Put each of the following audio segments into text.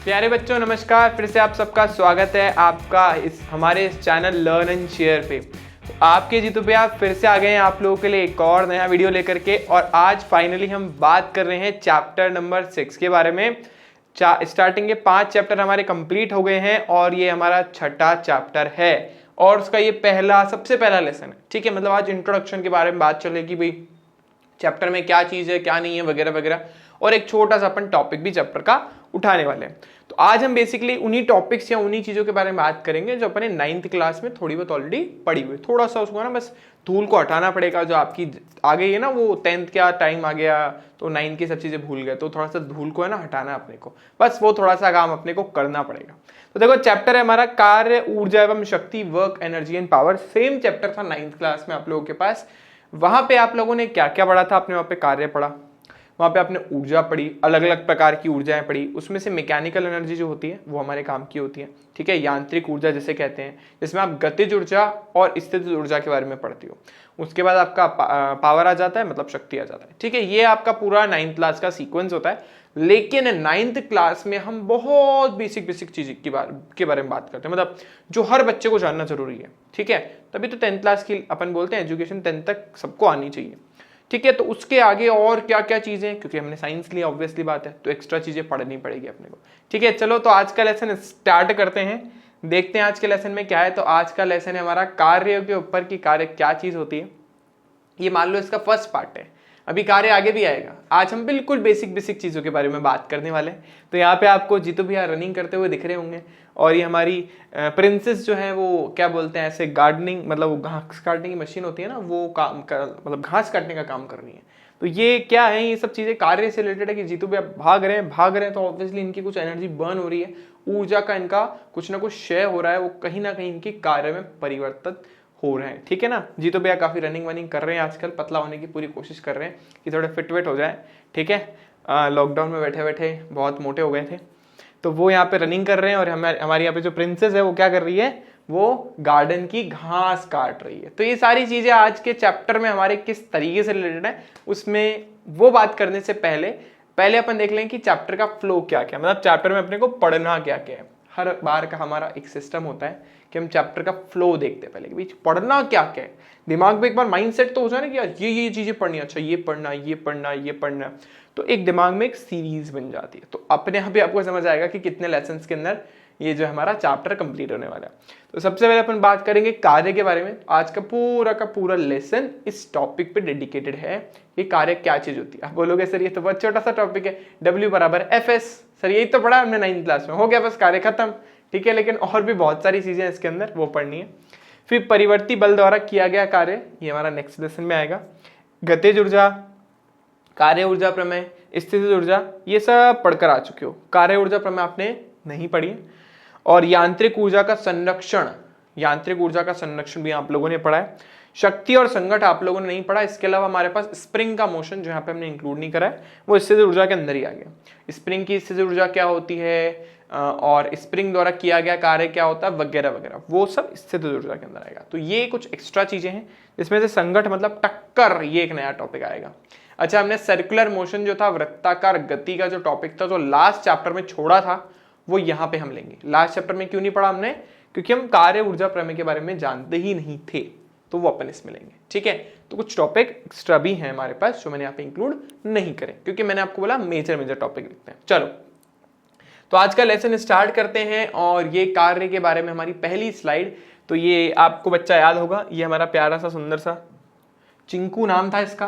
प्यारे बच्चों नमस्कार, फिर से आप सबका स्वागत है आपका हमारे इस चैनल लर्न एंड शेयर पे। तो आपके जीतू भैया फिर से आ गए हैं आप लोगों के लिए एक और नया वीडियो लेकर के। और आज फाइनली हम बात कर रहे हैं चैप्टर नंबर 6 के बारे में। स्टार्टिंग के 5 चैप्टर हमारे कंप्लीट हो गए हैं और ये हमारा छठा चैप्टर है और उसका ये सबसे पहला लेसन है। ठीक है, मतलब आज इंट्रोडक्शन के बारे में बात चलेगी, भाई चैप्टर में क्या चीज़ है क्या नहीं है वगैरह वगैरह, और एक छोटा सा अपन टॉपिक भी चैप्टर का उठाने वाले हैं। तो आज हम बेसिकली उन्हीं टॉपिक्स या उन्हीं चीज़ों के बारे में बात करेंगे जो अपने 9th क्लास में थोड़ी बहुत ऑलरेडी पढ़ी हुई। थोड़ा सा उसको ना बस धूल को हटाना पड़ेगा, जो आपकी आ गई है ना, वो 10th का टाइम आ गया तो 9th की सब चीज़ें भूल गए, तो थोड़ा सा धूल को है ना हटाना है अपने को, बस वो थोड़ा सा काम अपने को करना पड़ेगा। तो देखो चैप्टर है हमारा कार्य, ऊर्जा एवं शक्ति, work, energy and power. Same chapter था 9th क्लास में आप लोगों के पास। वहां पे आप लोगों ने क्या क्या पढ़ा था? आपने वहां पे कार्य पढ़ा, वहाँ पे आपने ऊर्जा पढ़ी, अलग अलग प्रकार की ऊर्जाएं पढ़ी। उसमें से मैकेनिकल एनर्जी जो होती है वो हमारे काम की होती है, ठीक है, यांत्रिक ऊर्जा जिसे कहते हैं, जिसमें आप गतिज ऊर्जा और स्थितिज ऊर्जा के बारे में पढ़ती हो। उसके बाद आपका पावर आ जाता है, मतलब शक्ति आ जाता है। ठीक है, ये आपका पूरा 9th क्लास का सीक्वेंस होता है। लेकिन 9th क्लास में हम बहुत बेसिक चीज के बारे में बात करते हैं, मतलब जो हर बच्चे को जानना जरूरी है। ठीक है, तभी तो 10th क्लास की अपन बोलते हैं एजुकेशन 10th तक सबको आनी चाहिए। ठीक है, तो उसके आगे और क्या क्या चीजें, क्योंकि हमने साइंस लिया ऑब्वियसली बात है, तो एक्स्ट्रा चीजें पढ़नी पड़ेगी अपने को। ठीक है, चलो तो आज का लेसन स्टार्ट करते हैं, देखते हैं आज के लेसन में क्या है। तो आज का लेसन है हमारा कार्य के ऊपर की कार्य क्या चीज होती है। ये मान लो इसका फर्स्ट पार्ट है, अभी कार्य आगे भी आएगा। आज हम बिल्कुल बेसिक चीजों के बारे में बात करने वाले हैं। तो यहाँ पे आपको जीतू भैया रनिंग करते हुए दिख रहे होंगे, और ये हमारी प्रिंसेस जो है वो क्या बोलते हैं, ऐसे गार्डनिंग, मतलब वो घास काटने की मशीन होती है ना, वो काम कर, मतलब घास काटने का काम कर रही है। तो ये क्या है, ये सब चीजें कार्य से रिलेटेड है कि जीतू भैया भाग रहे हैं, तो ऑब्वियसली इनकी कुछ एनर्जी बर्न हो रही है, ऊर्जा का इनका कुछ ना कुछ क्षय हो रहा है, वो कहीं ना कहीं इनकी कार्य में परिवर्तित हो रहे हैं। ठीक है ना, जीतू भैया काफी रनिंग वनिंग कर रहे हैं आजकल, पतला होने की पूरी कोशिश कर रहे हैं कि थोड़े फिट वेट हो जाए। ठीक है, लॉकडाउन में बैठे बैठे बहुत मोटे हो गए थे, तो वो यहाँ पे रनिंग कर रहे हैं। और हमारी यहाँ पे जो प्रिंसेस है वो क्या कर रही है, वो गार्डन की घास काट रही है। तो ये सारी चीजें आज के चैप्टर में हमारे किस तरीके से रिलेटेड है, उसमें वो बात करने से पहले अपन देख लें कि चैप्टर का फ्लो क्या क्या, मतलब चैप्टर में अपने को पढ़ना क्या क्या है। हर बार का हमारा एक सिस्टम होता है कि हम चैप्टर का फ्लो देखते हैं पहले कि पढ़ना क्या क्या है। दिमाग में एक बार माइंड सेट तो हो जाए ना कि यार ये चीजें पढ़नी, अच्छा ये पढ़ना ये पढ़ना ये पढ़ना, तो एक दिमाग में एक सीरीज बन जाती है। तो अपने यहाँ पे आपको समझ आएगा कि कितने लेसन्स के अंदर ये जो हमारा चैप्टर कंप्लीट होने वाला है। तो सबसे पहले अपन बात करेंगे कार्य के बारे में। आज का पूरा लेसन इस टॉपिक पे डेडिकेटेड है कि कार्य क्या चीज होती है। आप बोलोगे सर ये तो बहुत छोटा सा टॉपिक है, W = FS, सर यही तो पढ़ा हमने 9th क्लास में, हो गया बस कार्य खत्म। ठीक है, लेकिन और भी बहुत सारी चीजें इसके अंदर वो पढ़नी है। फिर परिवर्ती बल द्वारा किया गया कार्य, ये हमारा नेक्स्ट लेसन में आएगा। गतिज ऊर्जा, कार्य ऊर्जा प्रमेय, स्थितिज ऊर्जा, ये सब पढ़कर आ चुके हो। कार्य ऊर्जा प्रमेय आपने नहीं पढ़ी है। और यांत्रिक ऊर्जा का संरक्षण भी आप लोगों ने पढ़ा है। शक्ति और संघट आप लोगों ने नहीं पढ़ा। इसके अलावा हमारे पास स्प्रिंग का मोशन, जो यहाँ पे हमने इंक्लूड नहीं करा है, वो स्थितिज ऊर्जा के अंदर ही आ गया। स्प्रिंग की स्थितिज ऊर्जा क्या होती है, और स्प्रिंग द्वारा किया गया कार्य क्या होता है, वगैरह वगैरह, वो सब स्थितिज ऊर्जा के अंदर आएगा। तो ये कुछ एक्स्ट्रा चीजें हैं, जिसमें से संघट मतलब टक्कर, ये एक नया टॉपिक आएगा। अच्छा, हमने सर्कुलर मोशन जो था, वृत्ताकार गति का जो टॉपिक था, जो लास्ट चैप्टर में छोड़ा था, वो यहाँ पे हम लेंगे। लास्ट चैप्टर में क्यों नहीं पढ़ा हमने, क्योंकि हम कार्य ऊर्जा प्रमेय के बारे में जानते ही नहीं थे, तो वो अपन इसमें लेंगे। ठीक है, तो कुछ टॉपिक एक्स्ट्रा भी हैं हमारे पास जो मैंने यहाँ पे इंक्लूड नहीं करे, क्योंकि मैंने आपको बोला मेजर टॉपिक लिखते हैं। चलो तो आज का लेसन स्टार्ट करते हैं। और ये कार्य के बारे में हमारी पहली स्लाइड, तो ये आपको बच्चा याद होगा, ये हमारा प्यारा सा सुंदर सा चिंकू नाम था इसका।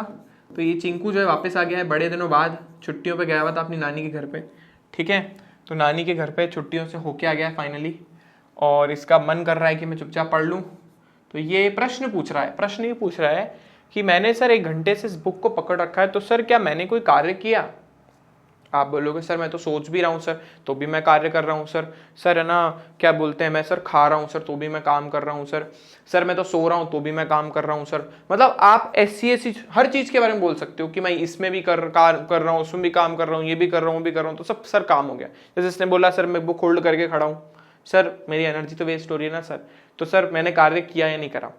तो ये चिंकू जो है वापस आ गया है बड़े दिनों बाद, छुट्टियों पे गया हुआ था अपनी नानी के घर पे। ठीक है, तो नानी के घर पे छुट्टियों से होके आ गया फाइनली, और इसका मन कर रहा है कि मैं चुपचाप पढ़ लूँ। तो ये प्रश्न ये पूछ रहा है कि मैंने सर 1 घंटे से इस बुक को पकड़ रखा है, तो सर क्या मैंने कोई कार्य किया? आप बोलोगे सर मैं तो सोच भी रहा हूँ सर, तो भी मैं कार्य कर रहा हूँ सर है ना, क्या बोलते हैं, मैं सर खा रहा हूँ सर, तो भी मैं काम कर रहा हूँ सर मैं तो सो रहा हूँ तो भी मैं काम कर रहा हूँ सर। मतलब आप ऐसी हर चीज के बारे में बोल सकते हो कि मैं इसमें भी कर रहा हूँ, उसमें भी काम कर रहा हूँ, ये भी कर रहा हूँ, भी कर रहा हूँ, तो सब सर काम हो गया। जैसे इसने बोला सर मैं बुक होल्ड करके खड़ा हूँ, सर मेरी एनर्जी तो वेस्ट हो रही है ना सर। तो सर मैंने कार्य किया या नहीं करा।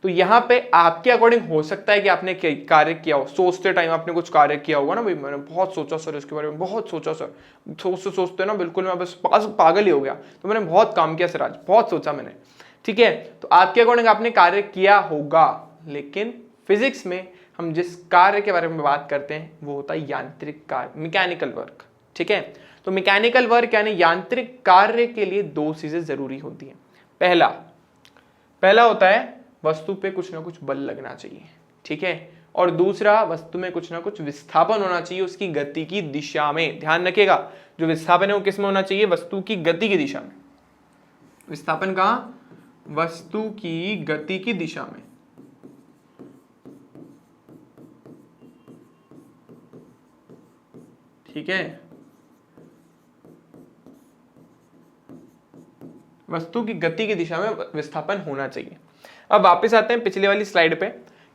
तो यहाँ पे आपके अकॉर्डिंग हो सकता है कि आपने कार्य किया हो, सोचते टाइम आपने कुछ कार्य किया होगा ना, भाई मैंने बहुत सोचा सर इसके बारे में, बहुत सोचा सर, सोचते ना बिल्कुल मैं बस पागल ही हो गया, तो मैंने बहुत काम किया सर आज, बहुत सोचा मैंने। ठीक है, तो आपके अकॉर्डिंग आपने कार्य किया होगा, लेकिन फिजिक्स में हम जिस कार्य के बारे में बात करते हैं वो होता है यांत्रिक कार्य, मैकेनिकल वर्क। ठीक है, तो मैकेनिकल वर्क यानी यांत्रिक कार्य के लिए दो चीजें जरूरी होती हैं। पहला होता है वस्तु पे कुछ ना कुछ बल लगना चाहिए। ठीक है, और दूसरा वस्तु में कुछ ना कुछ विस्थापन होना चाहिए उसकी गति की दिशा में। ध्यान रखिएगा, जो विस्थापन है वो किस में होना चाहिए? वस्तु की गति की दिशा में। विस्थापन कहां? वस्तु की गति की दिशा में। ठीक है, वस्तु की गति की दिशा में विस्थापन होना चाहिए। अब वापस आते हैं पिछले वाली स्लाइड पे।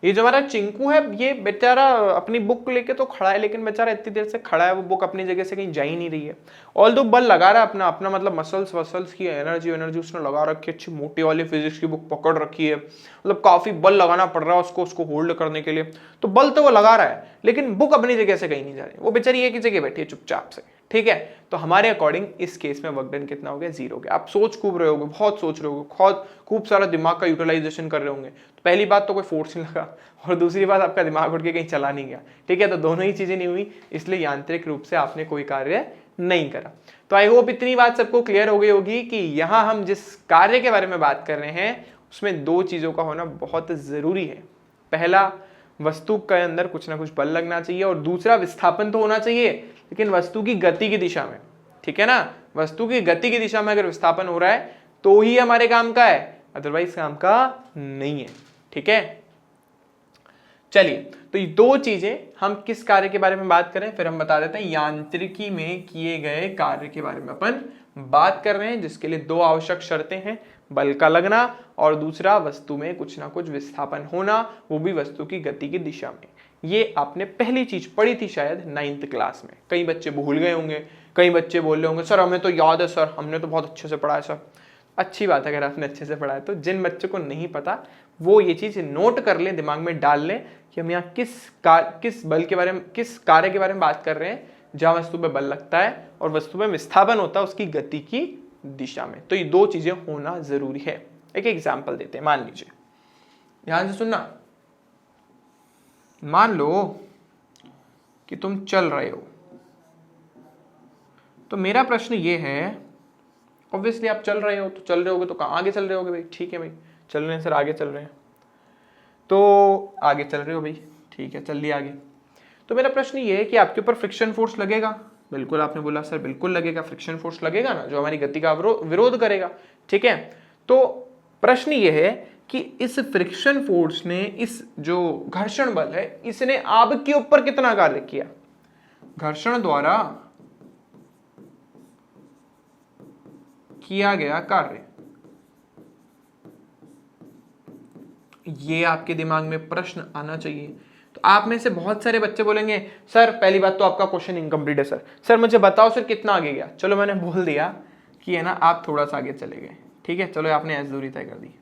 ये जो हमारा चिंकू है, ये बेचारा अपनी बुक लेके तो खड़ा है, लेकिन बेचारा इतनी देर से खड़ा है, वो बुक अपनी जगह से कहीं जा ही नहीं रही है। ऑल्दो बल लगा रहा है अपना अपना, मतलब मसल्स वसल्स की एनर्जी उसने लगा रखी है, अच्छी मोटी वाली फिजिक्स की बुक पकड़ रखी है, मतलब काफी बल लगाना पड़ रहा है उसको होल्ड करने के लिए। तो बल तो वो लगा रहा है, लेकिन बुक अपनी जगह से कहीं नहीं जा रही, वो बेचारी एक ही जगह बैठी है चुपचाप से। ठीक है, तो हमारे अकॉर्डिंग इस केस में वर्क डन कितना हो गया? 0 हो गया। आप सोच खूब रहे होगे, बहुत सोच रहे होगे, खूब सारा दिमाग का यूटिलाइजेशन कर रहे होंगे। तो पहली बात तो कोई फोर्स नहीं लगा, और दूसरी बात आपका दिमाग उठ के कहीं चला नहीं गया। ठीक है, तो दोनों ही चीजें नहीं हुई, इसलिए यांत्रिक रूप से आपने कोई कार्य नहीं करा। तो आई होप इतनी बात सबको क्लियर हो गई होगी कि यहाँ हम जिस कार्य के बारे में बात कर रहे हैं उसमें दो चीजों का होना बहुत जरूरी है। पहला, वस्तु के अंदर कुछ ना कुछ बल लगना चाहिए, और दूसरा विस्थापन तो होना चाहिए, लेकिन वस्तु की गति की दिशा में। ठीक है ना, वस्तु की गति की दिशा में अगर विस्थापन हो रहा है तो ही हमारे काम का है, अदरवाइज काम का नहीं है। ठीक है, चलिए, तो ये दो चीजें हम किस कार्य के बारे में बात करें, फिर हम बता देते हैं यांत्रिकी में किए गए कार्य के बारे में अपन बात कर रहे हैं, जिसके लिए दो आवश्यक शर्तें हैं, बल का लगना और दूसरा वस्तु में कुछ ना कुछ विस्थापन होना, वो भी वस्तु की गति की दिशा में। ये आपने पहली चीज पढ़ी थी शायद 9th क्लास में। कई बच्चे भूल गए होंगे, कई बच्चे बोल रहे होंगे सर हमें तो याद है सर, हमने तो बहुत अच्छे से पढ़ा है सर। अच्छी बात है अगर आपने अच्छे से पढ़ा है। तो जिन बच्चों को नहीं पता वो ये चीज नोट कर ले, दिमाग में डाल ले कि हम यहाँ किस बल के बारे में, किस कार्य के बारे में बात कर रहे हैं, जहां वस्तु पे बल लगता है और वस्तु में विस्थापन होता है उसकी गति की दिशा में। तो ये दो चीजें होना जरूरी है। एक एग्जाम्पल देते हैं, मान लीजिए, ध्यान से सुनना। मान लो कि तुम चल रहे हो, तो मेरा प्रश्न ये है, ऑब्वियसली आप चल रहे हो, तो चल रहे होगे तो कहाँ आगे चल रहे होगे भाई? ठीक है भाई, चल रहे हैं सर, आगे चल रहे हैं, तो आगे चल रहे हो भाई, ठीक है, चल लिया आगे। तो मेरा प्रश्न ये है कि आपके ऊपर फ्रिक्शन फोर्स लगेगा? बिल्कुल, आपने बोला सर बिल्कुल लगेगा, फ्रिक्शन फोर्स लगेगा ना, जो हमारी गति का विरोध करेगा। ठीक है, तो प्रश्न ये है कि इस फ्रिक्शन फोर्स ने, इस जो घर्षण बल है, इसने आपके ऊपर कितना कार्य किया? घर्षण द्वारा किया गया कार्य, ये आपके दिमाग में प्रश्न आना चाहिए। तो आप में से बहुत सारे बच्चे बोलेंगे सर पहली बात तो आपका क्वेश्चन इनकम्प्लीट है सर मुझे बताओ सर कितना आगे गया? चलो मैंने बोल दिया कि है ना, आप थोड़ा सा आगे चले गए। ठीक है, चलो आपने एस दूरी तय कर दी,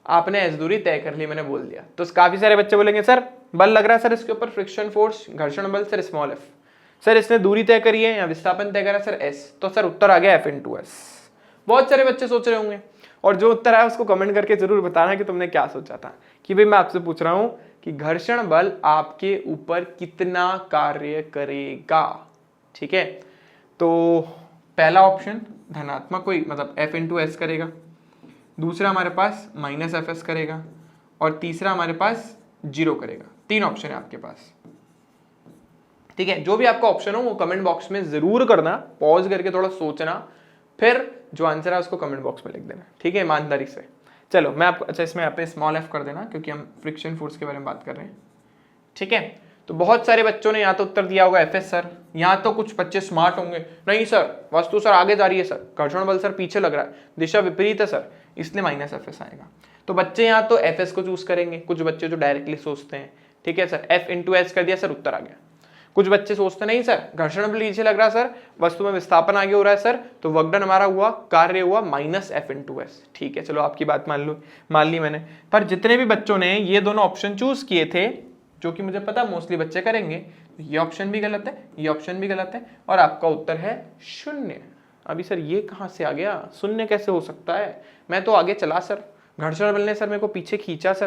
आपने एस दूरी तय कर ली, मैंने बोल दिया। तो काफी सारे बच्चे बोलेंगे सर बल लग रहा है सर इसके ऊपर, फ्रिक्शन फोर्स, घर्षण बल सर स्मॉल एफ, सर इसने दूरी तय करी है या विस्थापन तय करा सर एस, तो सर उत्तर आ गया एफ इंटू एस। बहुत सारे बच्चे सोच रहे होंगे, और जो उत्तर आया उसको कमेंट करके जरूर बताना कि तुमने क्या सोचा था। कि भाई मैं आपसे पूछ रहा हूं कि घर्षण बल आपके ऊपर कितना कार्य करेगा। ठीक है, तो पहला ऑप्शन धनात्मक कोई मतलब एफ इंटू एस करेगा, दूसरा हमारे पास माइनस एफ एस करेगा, और तीसरा हमारे पास 0 करेगा। 3 ऑप्शन है आपके पास। ठीक है, जो भी आपका ऑप्शन हो वो कमेंट बॉक्स में जरूर करना, पॉज करके थोड़ा सोचना, फिर जो आंसर है उसको कमेंट बॉक्स में लिख देना। ठीक है, ईमानदारी से। चलो मैं आपको, अच्छा इसमें यहाँ पे स्मॉल एफ कर देना क्योंकि हम फ्रिक्शन फोर्स के बारे में बात कर रहे हैं। ठीक है, तो बहुत सारे बच्चों ने यहाँ तो उत्तर दिया होगा एफ एस सर, यहाँ तो कुछ बच्चे स्मार्ट होंगे, नहीं सर वस्तु सर आगे जा रही है सर, घर्षण बल सर पीछे लग रहा है, दिशा विपरीत है सर, इसलिए माइनस एफ एस आएगा। तो बच्चे यहाँ तो एफ एस को चूज करेंगे, कुछ बच्चे जो डायरेक्टली सोचते हैं। ठीक है सर, एफ इंटू एस कर दिया सर, उत्तर आ गया। कुछ बच्चे सोचते नहीं सर घर्षण बल नीचे लग रहा है सर, वस्तु में विस्थापन आगे हो रहा है सर, तो वर्क डन हमारा हुआ, कार्य हुआ -F/s। ठीक है, चलो आपकी बात मान ली मैंने। पर जितने भी बच्चों ने ये दोनों ऑप्शन चूज किए थे, जो कि मुझे पता मोस्टली बच्चे करेंगे, ये ऑप्शन भी गलत है, ये ऑप्शन भी गलत है, और आपका उत्तर है 0। अभी सर ये कहाँ से आ गया, 0 कैसे हो सकता है, मैं तो आगे चला सर, घर्षण बल ने सर मेरे को पीछे खींचा सर,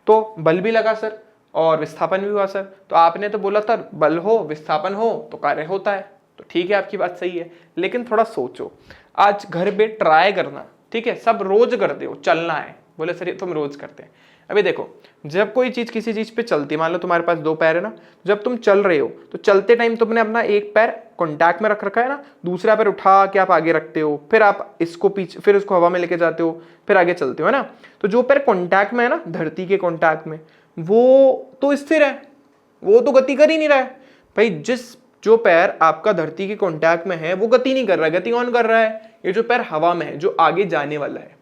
तो बल भी लगा सर और विस्थापन भी हुआ सर। तो आपने तो बोला था बल हो विस्थापन हो तो कार्य होता है, तो ठीक है आपकी बात सही है, लेकिन थोड़ा सोचो, आज घर पे ट्राई करना, ठीक है, सब रोज करते हो, चलना है, बोले सर ये तुम रोज करते हैं। अभी देखो, जब कोई चीज किसी चीज पे चलती है, मान लो तुम्हारे पास 2 पैर है ना, जब तुम चल रहे हो तो चलते टाइम तुमने अपना एक पैर कॉन्टैक्ट में रख रखा है ना, दूसरा पैर उठा के आप आगे रखते हो, फिर आप इसको पीछे, फिर उसको हवा में लेके जाते हो, फिर आगे चलते हो, है ना। तो जो पैर कॉन्टैक्ट में है ना, धरती के कॉन्टैक्ट में, वो तो स्थिर है, वो तो गति कर ही नहीं रहा है भाई। जो पैर आपका धरती के कॉन्टैक्ट में है वो गति नहीं कर रहा है, गति कौन कर रहा है, ये जो पैर हवा में है, जो आगे जाने वाला है,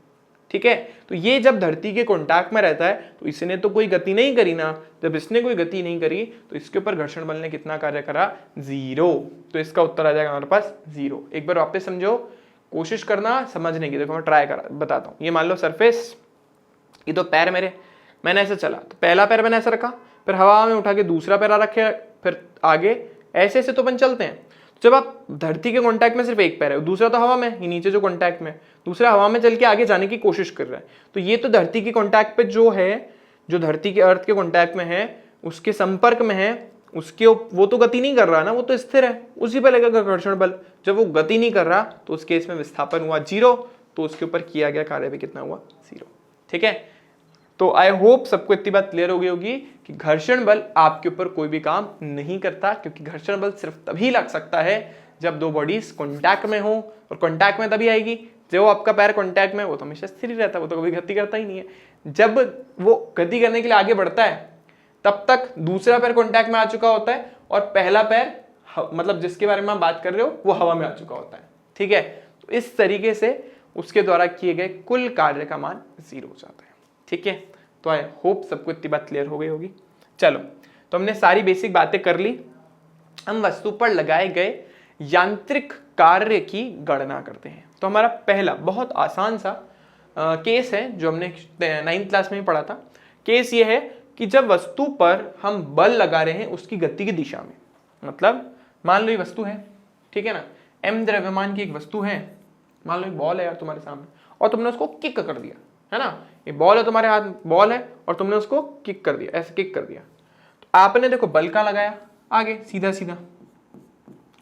ठीक है। तो ये जब धरती के कॉन्टैक्ट में रहता है तो इसने तो कोई गति नहीं करी ना, जब इसने कोई गति नहीं करी तो इसके ऊपर घर्षण बल ने कितना कार्य करा, 0। तो इसका उत्तर आ जाएगा हमारे पास 0। एक बार वापस समझो, कोशिश करना समझने की। देखो मैं ट्राई करा बताता हूँ। ये मान लो सरफेस, ये तो पैर मेरे, मैंने ऐसे चला तो पहला पैर मैंने ऐसे रखा, फिर हवा में उठा के दूसरा पैर रखे, फिर आगे ऐसे ऐसे तो अपन चलते हैं। जब आप धरती के कांटेक्ट में सिर्फ एक पैर है, दूसरा तो हवा में, ये नीचे जो कांटेक्ट में, दूसरा हवा में चल के आगे जाने की कोशिश कर रहा है, तो ये तो धरती के कांटेक्ट पे जो है, जो धरती के अर्थ के कांटेक्ट में है, उसके संपर्क में है, उसके वो तो गति नहीं कर रहा ना, वो तो स्थिर है, उसी पे लगेगा घर्षण बल। जब वो गति नहीं कर रहा तो उस केस में विस्थापन हुआ 0, तो उसके ऊपर किया गया कार्य भी कितना हुआ, 0। ठीक है, तो आई होप सबको इतनी बात क्लियर हो गई होगी कि घर्षण बल आपके ऊपर कोई भी काम नहीं करता, क्योंकि घर्षण बल सिर्फ तभी लग सकता है जब 2 बॉडीज कांटेक्ट में हो, और कांटेक्ट में तभी आएगी जो आपका पैर कांटेक्ट में, वो तो हमेशा स्थिर ही रहता है, वो तो कभी गति करता ही नहीं है। जब वो गति करने के लिए आगे बढ़ता है तब तक दूसरा पैर कांटेक्ट में आ चुका होता है, और पहला पैर मतलब जिसके बारे में आप बात कर रहे हो वो हवा में आ चुका होता है। ठीक है, तो इस तरीके से उसके द्वारा किए गए कुल कार्य का मान 0 हो जाता है। ठीक है, तो आई होप सबको इतनी बात क्लियर हो गई होगी। चलो, तो हमने सारी बेसिक बातें कर ली। हम वस्तु पर लगाए गए यांत्रिक कार्य की गणना करते हैं। तो हमारा पहला बहुत आसान सा केस है जो हमने 9th क्लास में ही पढ़ा था। केस ये है कि जब वस्तु पर हम बल लगा रहे हैं उसकी गति की दिशा में, मतलब मान लो ये वस्तु है, ठीक है ना, m द्रव्यमान की एक वस्तु है, मान लो एक बॉल है यार तुम्हारे सामने, और तुमने उसको किक कर दिया, है ना, ये बॉल है तुम्हारे हाथ, बॉल है और तुमने उसको किक कर दिया, ऐसे किक कर दिया, तो आपने देखो बल का लगाया आगे सीधा सीधा,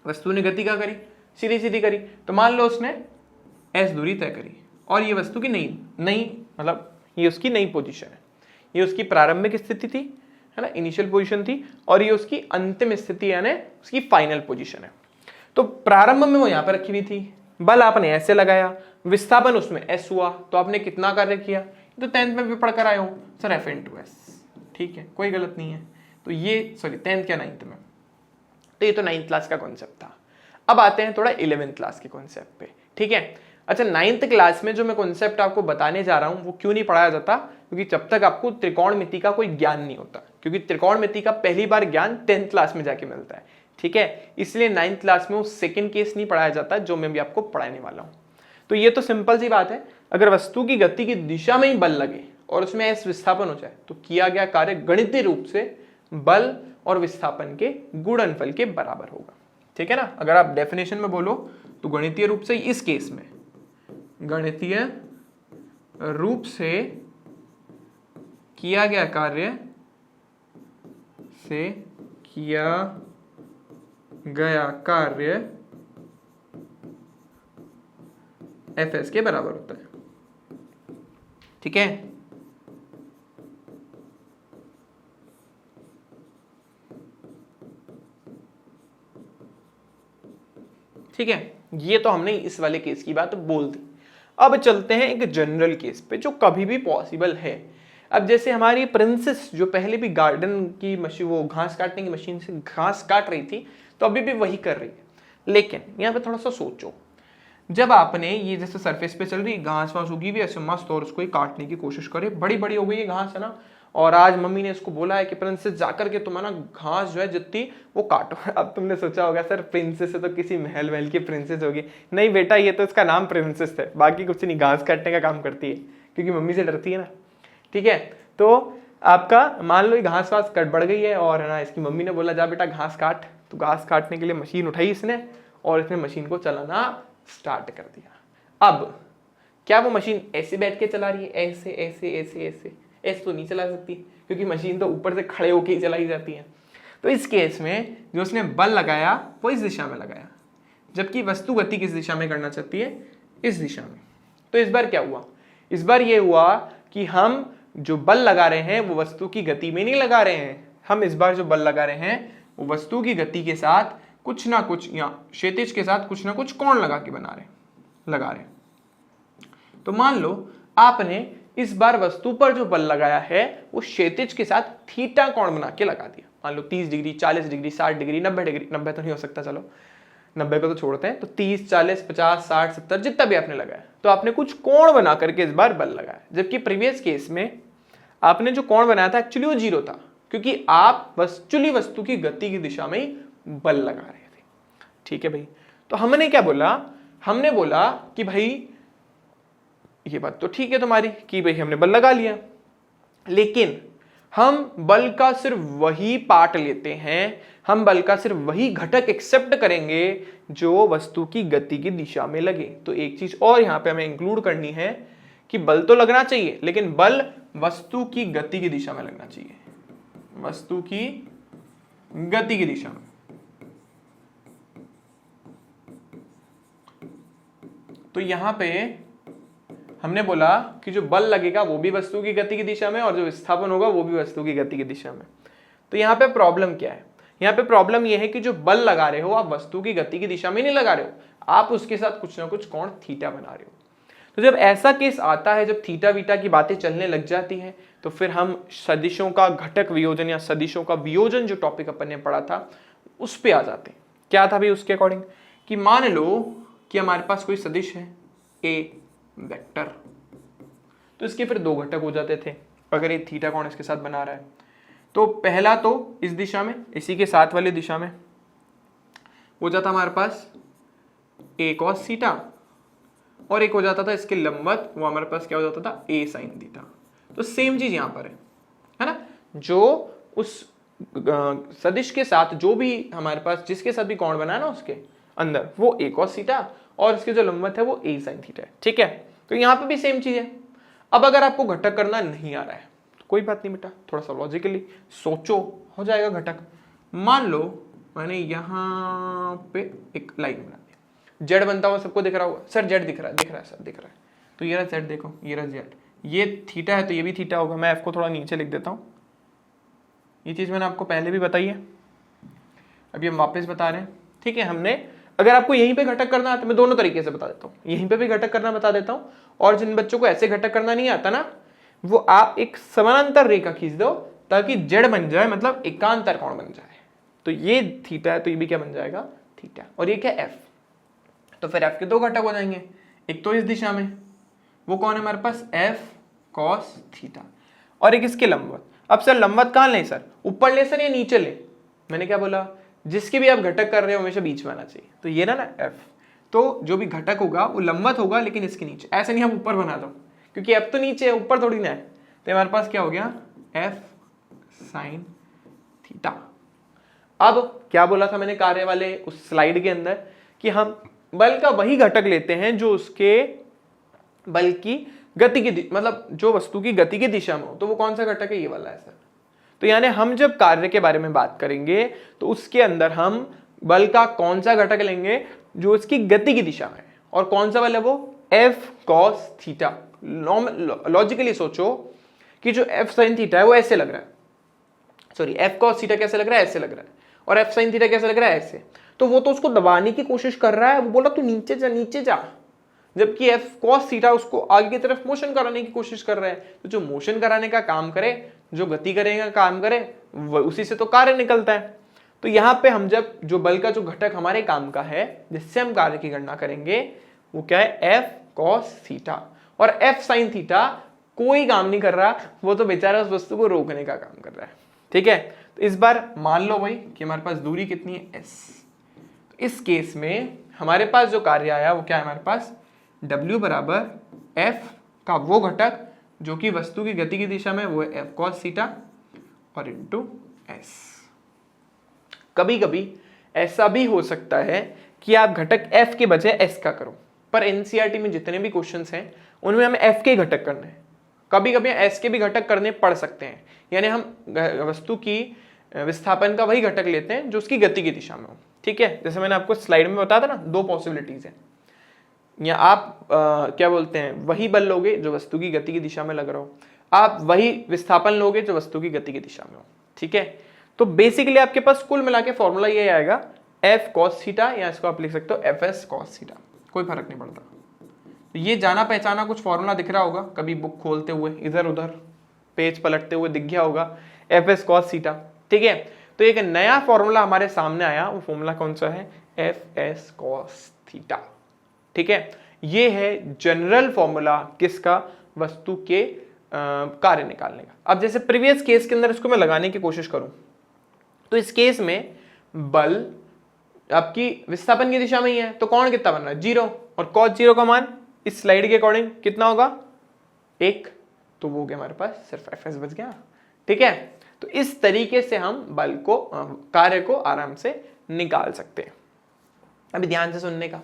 वस्तु ने गति का करी, सीधी सीधी करी, तो मान लो उसने s दूरी तय करी, और ये वस्तु की नई मतलब ये उसकी नई पोजीशन है, ये उसकी प्रारंभिक स्थिति थी, है ना, इनिशियल पोजीशन थी, और ये उसकी अंतिम स्थिति यानी उसकी फाइनल पोजीशन है। तो प्रारंभ में वो यहाँ पर रखी हुई थी, बल आपने ऐसे लगाया, विस्थापन उसमें s हुआ, तो आपने कितना कार्य किया, तो 10th में भी पढ़कर आए हो सर F/s। ठीक है, कोई गलत नहीं है। तो ये 10th क्या 9th में, तो ये तो 9th क्लास का कॉन्सेप्ट था। अब आते हैं थोड़ा 11th क्लास के कॉन्सेप्ट पे। ठीक है, अच्छा 9th क्लास में जो मैं कॉन्सेप्ट आपको बताने जा रहा हूँ वो क्यों नहीं पढ़ाया जाता, क्योंकि जब तक आपको त्रिकोणमिति का कोई ज्ञान नहीं होता, क्योंकि त्रिकोणमिति का पहली बार ज्ञान 10th क्लास में जाके मिलता है। ठीक है, इसलिए 9th क्लास में वो सेकंड केस नहीं पढ़ाया जाता जो मैं भी आपको पढ़ाने वाला हूँ। तो ये तो सिंपल सी बात है, अगर वस्तु की गति की दिशा में ही बल लगे और उसमें s विस्थापन हो जाए तो किया गया कार्य गणितीय रूप से बल और विस्थापन के गुणनफल के बराबर होगा। ठीक है ना, अगर आप डेफिनेशन में बोलो तो गणितीय रूप से इस केस में गणितीय रूप से किया गया कार्य से किया गया कार्य Fs के बराबर होता है। ठीक है, ठीक है, ये तो हमने इस वाले केस की बात बोल दी। अब चलते हैं एक जनरल केस पे जो कभी भी पॉसिबल है। अब जैसे हमारी प्रिंसेस जो पहले भी गार्डन की मशीन, वो घास काटने की मशीन से घास काट रही थी, तो अभी भी वही कर रही है, लेकिन यहाँ पे थोड़ा सा सोचो, जब आपने ये जैसे सरफेस पे चल रही घास वास उगी हुई ऐसे मस्त, और उसको ही काटने की कोशिश करे, बड़ी बड़ी हो गई है घास, है ना, और आज मम्मी ने इसको बोला है कि प्रिंसेस जाकर के तुम्हारा घास जो है जितनी वो काटो। अब तुमने सोचा होगा सर प्रिंसेस है तो किसी महल वहल की प्रिंसेस होगी। नहीं बेटा, ये तो इसका नाम प्रिंसेस है, बाकी कुछ नहीं, घास काटने का काम करती है क्योंकि मम्मी से डरती है ना। ठीक है, तो आपका मान लो ये घास वास कट बढ़ गई है और है ना इसकी मम्मी ने बोला जा बेटा घास काट। तो घास काटने के लिए मशीन उठाई इसने और इसने मशीन को चलाना स्टार्ट कर दिया। अब क्या वो मशीन ऐसे बैठ के चला रही है, ऐसे ऐसे ऐसे ऐसे ऐसे तो नहीं चला सकती क्योंकि मशीन तो ऊपर से खड़े होके ही चलाई जाती है। तो इस केस में जो उसने बल लगाया वो इस दिशा में लगाया, जबकि वस्तु गति किस दिशा में करना चाहती है, इस दिशा में। तो इस बार क्या हुआ, इस बार ये हुआ कि हम जो बल लगा रहे हैं वो वस्तु की गति में नहीं लगा रहे हैं, हम इस बार जो बल लगा रहे हैं वो वस्तु की गति के साथ कुछ ना कुछ या क्षैतिज के साथ कुछ ना कुछ कोण लगा के लगा रहे हैं। तो मान लो आपने इस बार वस्तु पर जो बल लगाया है वो क्षैतिज के साथ थीटा कोण बना के लगा दिया। मान लो 30 डिग्री, 40 डिग्री, 60 डिग्री, 90 डिग्री, 90 तो नहीं हो सकता, चलो 90 को तो छोड़ते हैं, तो 30, 40, 50, 60, 70 जितना भी आपने लगाया, तो आपने कुछ कोण बना करके इस बार बल लगाया। जबकि प्रीवियस केस में आपने जो कोण बनाया था एक्चुअली वो 0 था, क्योंकि आप एक्चुअली वस्तु की गति की दिशा में ही बल लगा रहे थे। ठीक है भाई, तो हमने क्या बोला, हमने बोला कि भाई ये बात तो ठीक है तुम्हारी कि भाई हमने बल लगा लिया, लेकिन हम बल का सिर्फ वही पार्ट लेते हैं, हम बल का सिर्फ वही घटक एक्सेप्ट करेंगे जो वस्तु की गति की दिशा में लगे। तो एक चीज और यहां पे हमें इंक्लूड करनी है कि बल तो लगना चाहिए लेकिन बल वस्तु की गति की दिशा में लगना चाहिए, वस्तु की गति की दिशा में। तो यहां पे हमने बोला कि जो बल लगेगा वो भी वस्तु की गति की दिशा में और जो विस्थापन होगा वो भी वस्तु की गति की दिशा में। तो यहाँ पे प्रॉब्लम क्या है, यहाँ पे प्रॉब्लम ये है कि जो बल लगा रहे हो आप वस्तु की गति की दिशा में नहीं लगा रहे हो, आप उसके साथ कुछ ना कुछ कोण थीटा बना रहे हो। तो जब ऐसा केस आता है, जब थीटा वीटा की बातें चलने लग जाती हैं, तो फिर हम सदिशों का घटक वियोजन या सदिशों का वियोजन जो टॉपिक अपन ने पढ़ा था उस पर आ जाते हैं। क्या था भाई उसके अकॉर्डिंग, कि मान लो कि हमारे पास कोई सदिश है ए वेक्टर, तो इसके फिर 2 घटक हो जाते थे अगर ये थीटा कोण इसके साथ बना रहा है। तो पहला तो इस दिशा में, इसी के साथ वाली दिशा में हो जाता हमारे पास ए कॉस थीटा, और एक हो जाता था इसके लंबवत, वो हमारे पास क्या हो जाता था ए साइन थीटा। तो सेम चीज यहां पर है ना, जो उस सदिश के साथ जो भी हमारे पास जिसके साथ भी कोण बना है ना उसके अंदर वो ए कॉस थीटा और इसके जो लंबवत है वो ए साइन थीटा है। ठीक है, तो यहां पे भी सेम चीज है। अब अगर आपको घटक करना नहीं आ रहा है तो कोई बात नहीं बेटा, थोड़ा सा लॉजिकली सोचो, हो जाएगा घटक। मान लो मैंने यहां पे एक लाइन बना दी, जेड बनता हुआ सबको दिख रहा होगा, सर जेड दिख रहा है सर दिख रहा है, तो ये रहा जेड, देखो ये रहा जेड, ये थीटा है तो ये भी थीटा होगा। मैं एफ को थोड़ा नीचे लिख देता हूं, ये चीज मैंने आपको पहले भी बताई है, अभी हम वापस बता रहे हैं। ठीक है, हमने अगर आपको यहीं पे घटक करना आता है, मैं दोनों तरीके से बता देता हूँ, यहीं पे भी घटक करना बता देता हूँ, और जिन बच्चों को ऐसे घटक करना नहीं आता ना, वो आप एक समानांतर रेखा खींच दो ताकि जेड बन जाए, मतलब एकांतर कोण बन जाए। तो ये थीटा है तो ये भी क्या बन जाएगा, थीटा, और ये क्या एफ। तो फिर एफ के 2 घटक हो जाएंगे, एक तो इस दिशा में वो कौन है हमारे पास एफ कॉस थीटा, और एक इसके लंबवत। अब सर लंबवत कहाँ लें सर, ऊपर ले सर या नीचे ले, मैंने क्या बोला, जिसके भी आप घटक कर रहे हो हमेशा बीच में आना चाहिए। तो ये ना एफ, तो जो भी घटक होगा वो लंबवत होगा लेकिन इसके नीचे, ऐसे नहीं हम ऊपर बना दो क्योंकि एफ तो नीचे है ऊपर थोड़ी ना है। तो हमारे पास क्या हो गया एफ साइन थीटा। अब क्या बोला था मैंने कार्य वाले उस स्लाइड के अंदर कि हम बल का वही घटक लेते हैं जो उसके बल की गति की मतलब जो वस्तु की गति की दिशा में हो। तो वो कौन सा घटक है, ये वाला है सर। तो यानी हम जब कार्य के बारे में बात करेंगे तो उसके अंदर हम बल का कौन सा घटक लेंगे जो इसकी गति की दिशा में है, और कौन सा बल है वो एफ कॉस थीटा। लॉजिकली सोचो कि जो एफ साइन थीटा है वो ऐसे लग रहा है, सॉरी एफ कॉस थीटा कैसे लग रहा है, ऐसे लग रहा है, और एफ साइन थीटा कैसे लग रहा है, ऐसे। तो वो तो उसको दबाने की कोशिश कर रहा है, वो बोला तू नीचे जा नीचे जा, जबकि एफ कॉस थीटा उसको आगे की तरफ मोशन कराने की कोशिश कर रहा है। तो जो मोशन कराने का काम करे, जो गति करेगा काम करे, उसी से तो कार्य निकलता है। तो यहाँ पे हम जब जो बल का जो घटक हमारे काम का है जिससे हम कार्य की गणना करेंगे वो क्या है एफ कॉस थीटा, और एफ साइन थीटा कोई काम नहीं कर रहा, वो तो बेचारा उस वस्तु को रोकने का काम कर रहा है। ठीक है, तो इस बार मान लो भाई कि हमारे पास दूरी कितनी है s। तो इस केस में हमारे पास जो कार्य आया वो क्या है, हमारे पास w बराबर f का वो घटक जो कि वस्तु की गति की दिशा में, वो है f cos थीटा और इंटू s। कभी कभी ऐसा भी हो सकता है कि आप घटक f के बजाय s का करो, पर एनसीईआरटी में जितने भी क्वेश्चंस हैं उनमें हमें f के घटक करने हैं। कभी कभी s के भी घटक करने पड़ सकते हैं, यानी हम वस्तु की विस्थापन का वही घटक लेते हैं जो उसकी गति की दिशा में हो। ठीक है, जैसे मैंने आपको स्लाइड में बताया था ना, दो पॉसिबिलिटीज है, या आप क्या बोलते हैं, वही बल लोगे जो वस्तु की गति की दिशा में लग रहा हो, आप वही विस्थापन लोगे जो वस्तु की गति की दिशा में हो। ठीक है, तो बेसिकली आपके पास कुल मिला के फॉर्मूला ये आएगा f cos थीटा, या इसको आप लिख सकते हो fs cos थीटा, कोई फर्क नहीं पड़ता। तो ये जाना पहचाना कुछ फॉर्मूला दिख रहा होगा, कभी बुक खोलते हुए इधर उधर पेज पलटते हुए दिख गया होगा, fs cos थीटा। ठीक है, तो एक नया फॉर्मूला हमारे सामने आया, वो फॉर्मूला कौन सा है, fs cos थीटा। ठीक है, ये है जनरल फॉर्मूला किसका, वस्तु के कार्य निकालने का। अब जैसे प्रीवियस केस के अंदर इसको मैं लगाने की कोशिश करूं, तो इस केस में बल आपकी विस्थापन की दिशा में ही है, तो कौन कितना बन रहा है, 0, और cos 0 का मान इस स्लाइड के अकॉर्डिंग कितना होगा, 1, तो वो हो गया हमारे पास सिर्फ fs बच गया। ठीक है, तो इस तरीके से हम बल को कार्य को आराम से निकाल सकते हैं। अभी ध्यान से सुनने का,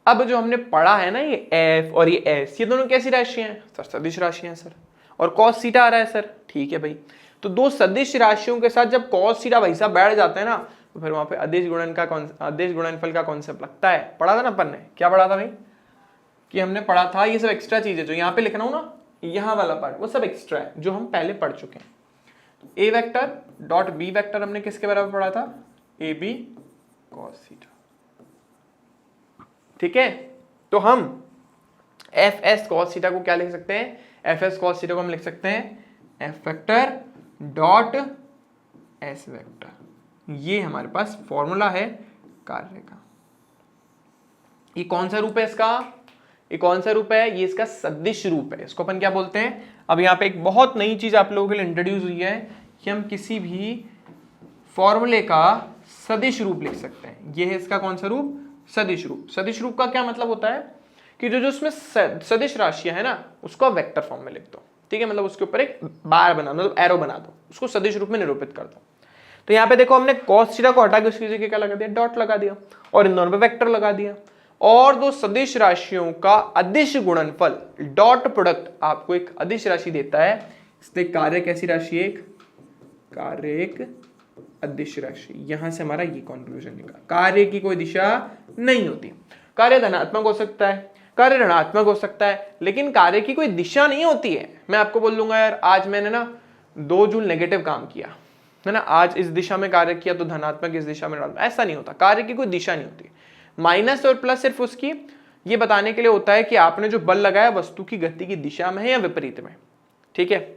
अब जो हमने पढ़ा है ना, ये f और ये s, ये दोनों कैसी राशियां हैं सर, सदिश राशियां सर, और cos थीटा आ रहा है सर। ठीक है भाई, तो दो सदिश राशियों के साथ जब cos थीटा भाई साहब बैठ जाते हैं ना, तो फिर वहां पे अदिश गुणनफल का कॉन्सेप्ट लगता है। पढ़ा था ना अपन ने, क्या पढ़ा था भाई, कि हमने पढ़ा था ये सब एक्स्ट्रा चीज है, जो यहाँ पे लिखना हो ना, यहाँ वाला पार्ट वो सब एक्स्ट्रा है जो हम पहले पढ़ चुके हैं। ए वेक्टर डॉट बी वेक्टर हमने किसके बराबर पढ़ा था, ए बी cos थीटा। ठीक है, तो हम एफ एस cos थीटा को क्या लिख सकते हैं, एफ एस cos थीटा को हम लिख सकते हैं F vector dot S vector. ये हमारे पास फॉर्मूला है कार्य का। ये कौन सा रूप है इसका, ये कौन सा रूप है, ये इसका सदिश रूप है। इसको अपन क्या बोलते हैं, अब यहाँ पे एक बहुत नई चीज आप लोगों के लिए इंट्रोड्यूस हुई है कि हम किसी भी फॉर्मूले का सदिश रूप लिख सकते हैं। ये है इसका कौन सा रूप, सदिश रूप। सदिश रूप का क्या मतलब होता है कि जो उसमें सदिश राशियां है ना, उसको वेक्टर फॉर्म में लिख दो। ठीक है, मतलब उसके ऊपर एक बार बना दो, मतलब एरो बना दो, उसको सदिश रूप में निरूपित कर दो। तो यहाँ पे देखो हमने cos थीटा को हटा के उसकी जगह क्या लगा दिया, डॉट लगा दिया, और इन दोनों पे वेक्टर लगा दिया। और दो सदिश राशियों का अदिश गुणनफल डॉट प्रोडक्ट आपको एक अदिश राशि देता है। इसलिए कार्य कैसी राशि, एक कार्य एक अदिश राशि। यहां से हमारा ये कंक्लूजन निकला, कार्य की कोई दिशा नहीं होती। कार्य धनात्मक हो सकता है, कार्य ऋणात्मक हो सकता है, लेकिन कार्य की कोई दिशा नहीं होती है। मैं आपको बोल दूंगा यार, आज मैंने ना 2 जूल नेगेटिव काम किया है ना, आज इस दिशा में कार्य किया तो धनात्मक, इस दिशा में ऋणात्मक, ऐसा नहीं होता। कार्य की कोई दिशा नहीं होती। माइनस और प्लस सिर्फ उसकी ये बताने के लिए होता है कि आपने जो बल लगाया वस्तु की गति की दिशा में है या विपरीत में। ठीक है,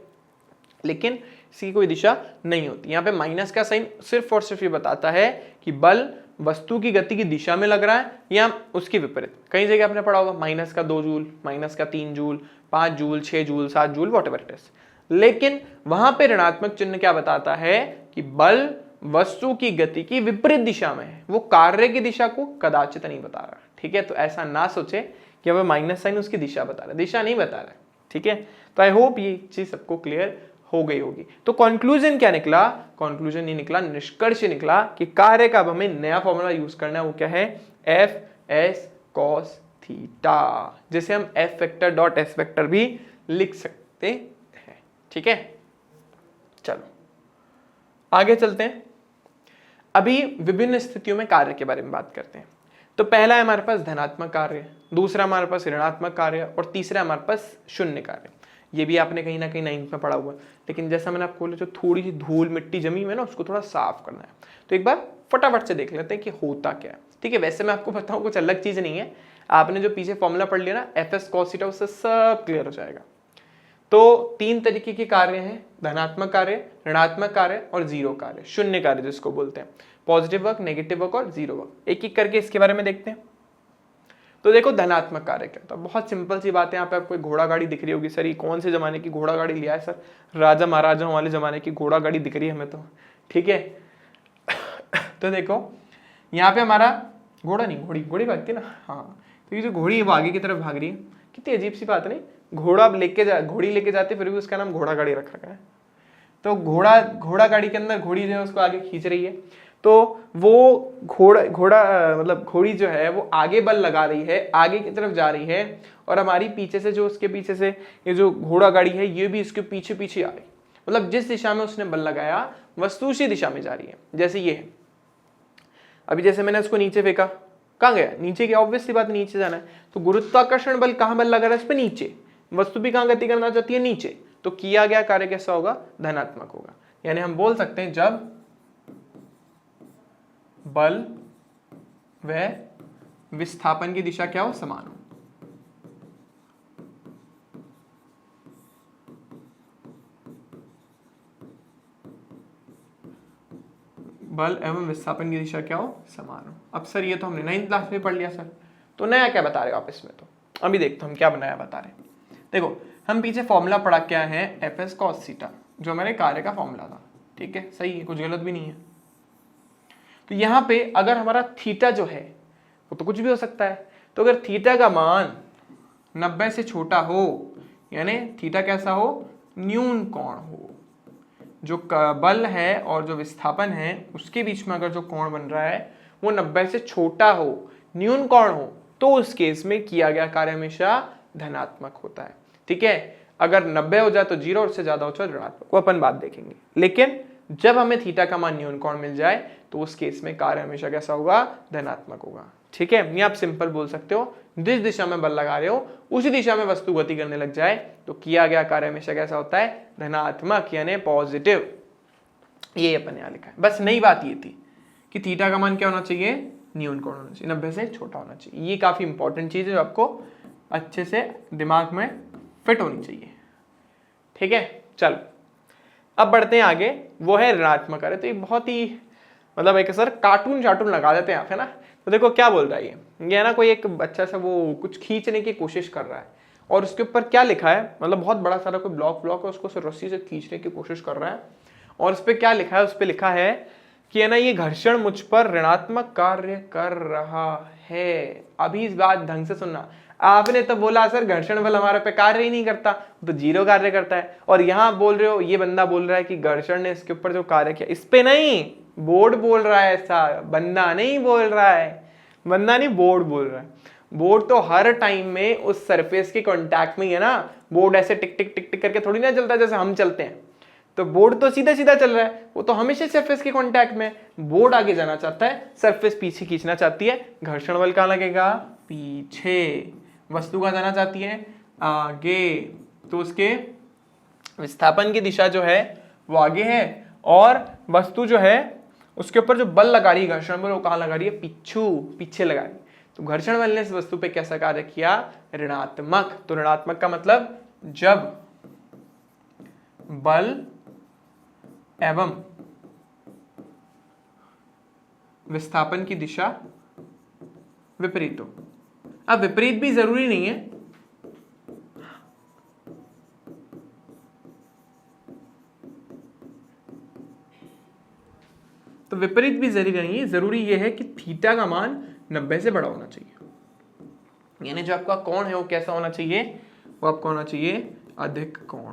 लेकिन इसकी कोई दिशा नहीं होती। यहाँ पे माइनस का साइन सिर्फ और सिर्फ ये बताता है कि बल वस्तु की गति की दिशा में लग रहा है या उसकी विपरीत। कई जगह आपने पढ़ा होगा माइनस का 2 जूल, माइनस का 3 joule, 5 joule, 6 joule, 7 joule, whatever it is. लेकिन वहां पे ऋणात्मक चिन्ह क्या बताता है कि बल वस्तु की गति की विपरीत दिशा में है, वो कार्य की दिशा को कदाचित नहीं बता रहा। ठीक है, तो ऐसा ना सोचे कि अब माइनस साइन उसकी दिशा बता रहा है, दिशा नहीं बता रहा है। ठीक है, तो आई होप ये चीज सबको क्लियर हो गई होगी। तो कंक्लूजन क्या निकला, कंक्लूजन ये निकला, निष्कर्ष निकला कि कार्य का अब हमें नया फॉर्मूला यूज करना है, वो क्या है, एफ एस cos थीटा, जिसे हम F vector dot S vector भी लिख सकते हैं। ठीक है, चलो आगे चलते हैं। अभी विभिन्न स्थितियों में कार्य के बारे में बात करते हैं। तो पहला है हमारे पास धनात्मक कार्य, दूसरा हमारे पास ऋणात्मक कार्य, और तीसरा हमारे पास शून्य कार्य। ये भी आपने कहीं ना कहीं 9th में पढ़ा हुआ है, लेकिन जैसा मैंने आपको बोला, जो थोड़ी सी धूल मिट्टी जमी हुई है ना, उसको थोड़ा साफ करना है। तो एक बार फटाफट से देख लेते हैं कि होता क्या है। ठीक है, वैसे मैं आपको बताऊं कुछ अलग चीज नहीं है, आपने जो पीछे फॉर्मूला पढ़ लिया ना एफ एस cos थीटा, उससे सब क्लियर हो जाएगा। तो 3 तरीके के कार्य हैं, धनात्मक कार्य, ऋणात्मक कार्य और जीरो कार्य, शून्य कार्य जिसको बोलते हैं। पॉजिटिव वर्क, नेगेटिव वर्क और जीरो वर्क। एक एक करके इसके बारे में देखते हैं। तो देखो धनात्मक कार्य क्या होता है, बहुत सिंपल सी बात है। यहाँ पे आपको घोड़ा गाड़ी दिख रही होगी, सर ये कौन से जमाने की घोड़ा गाड़ी लिया है सर, राजा महाराजाओं वाले जमाने की घोड़ा गाड़ी दिख रही है हमें तो, ठीक है। तो देखो यहाँ पे हमारा घोड़ा नहीं, घोड़ी भागती है ना, हाँ, तो ये जो घोड़ी है वो आगे की तरफ भाग रही है, कितनी अजीब सी बात नहीं, घोड़ी लेके जाते फिर भी उसका नाम घोड़ा गाड़ी रख रखा है। तो घोड़ा गाड़ी के अंदर घोड़ी जो है उसको आगे खींच रही है, तो वो घोड़ी जो है वो आगे बल लगा रही है, आगे की तरफ जा रही है, और हमारी पीछे से जो उसके पीछे से ये जो घोड़ा गाड़ी है ये भी इसके पीछे पीछे आ रही, मतलब जिस दिशा में उसने बल लगाया वस्तु उसी दिशा में जा रही है। जैसे ये है, अभी जैसे मैंने उसको नीचे फेंका, कहाँ गया, नीचे गया, ऑब्वियस सी बात नीचे जाना है, तो गुरुत्वाकर्षण बल कहाँ बल लगा रहा है, इस पे नीचे, वस्तु भी कहाँ गति करना चाहती है, नीचे, तो किया गया कार्य कैसा होगा, धनात्मक होगा। यानी हम बोल सकते हैं जब बल व विस्थापन की दिशा क्या हो, समान हो। बल एवं विस्थापन की दिशा क्या हो, समान हो। अब सर ये तो हमने 9th क्लास में पढ़ लिया सर, तो नया क्या बता रहे हो आप इसमें, तो अभी देखते हम क्या बनाया बता रहे। देखो हम पीछे फॉर्मूला पढ़ा क्या है, एफ एस कॉस थीटा, जो हमारे कार्य का फॉर्मूला था, ठीक है, सही है, कुछ गलत भी नहीं है। तो यहाँ पे अगर हमारा थीटा जो है वो तो कुछ भी हो सकता है, तो अगर थीटा का मान 90 से छोटा हो, यानी थीटा कैसा हो, न्यून कोण हो, जो बल है और जो विस्थापन है उसके बीच में अगर जो कोण बन रहा है वो 90 से छोटा हो, न्यून कोण हो, तो उस केस में किया गया कार्य हमेशा धनात्मक होता है, ठीक है। अगर 90 हो जाए तो 0, और उससे ज्यादा हो जाए तो ऋणात्मक, वो अपन बात देखेंगे। लेकिन जब हमें थीटा का मान न्यून कोण मिल जाए तो उस केस में कार्य हमेशा कैसा होगा, धनात्मक होगा, ठीक है। ये आप सिंपल बोल सकते हो, जिस दिशा में बल लगा रहे हो उसी दिशा में वस्तु गति करने लग जाए तो किया गया कार्य हमेशा कैसा होता है, धनात्मक, यानी पॉजिटिव। ये अपन यहाँ लिखा है, बस नई बात ये थी कि थीटा का मान क्या होना चाहिए, न्यून कोण होना चाहिए, 90 से छोटा होना चाहिए। ये काफी इंपॉर्टेंट चीज है जो आपको अच्छे से दिमाग में फिट होनी चाहिए, ठीक है। चलो अब बढ़ते हैं आगे, वो है ऋणात्मक कार्य। तो ये बहुत ही मतलब एक सर कार्टून लगा देते हैं यहाँ पे ना। तो देखो क्या बोल रहा है ये ना, कोई एक बच्चा सा वो कुछ खींचने की कोशिश कर रहा है, और उसके ऊपर क्या लिखा है, मतलब बहुत बड़ा सारा कोई ब्लॉक है, उसको रस्सी से खींचने की कोशिश कर रहा है, और उस पर क्या लिखा है, उस पर लिखा है कि है ना ये घर्षण मुझ पर ऋणात्मक कार्य कर रहा है। अभी इस बात ढंग से सुनना, आपने तो बोला सर घर्षण बल हमारे पे कार्य ही नहीं करता, तो 0 कार्य करता है, और यहाँ बोल रहे हो, ये बंदा बोल रहा है कि घर्षण ने इसके ऊपर जो कार्य किया, इस पे नहीं, बोर्ड बोल रहा है, ऐसा बंदा नहीं बोल रहा है, बंदा नहीं बोर्ड बोल रहा है। बोर्ड तो हर टाइम में उस सरफेस के कांटेक्ट में है ना, बोर्ड ऐसे टिक टिक टिक टिक करके थोड़ी ना चलता जैसे हम चलते हैं, तो बोर्ड तो सीधा सीधा चल रहा है, वो तो हमेशा सरफेस के कांटेक्ट में। बोर्ड आगे जाना चाहता है, सरफेस पीछे खींचना चाहती है, घर्षण बल कहाँ लगेगा, पीछे। वस्तु कहाँ जाना चाहती है, आगे, तो उसके विस्थापन की दिशा जो है वो आगे है, और वस्तु जो है उसके ऊपर जो बल लगा रही है, घर्षण बल, वो कहाँ लगा रही है, पीछे लगा रही है। तो घर्षण बल ने इस वस्तु पे कैसा कार्य किया, ऋणात्मक। तो ऋणात्मक का मतलब जब बल एवं विस्थापन की दिशा विपरीत हो। अब विपरीत भी जरूरी नहीं है, तो विपरीत भी जरूरी नहीं है, जरूरी यह है कि थीटा का मान 90 से बड़ा होना चाहिए, यानी जो आपका कोण है वो कैसा होना चाहिए, वो आपको होना चाहिए अधिक कोण।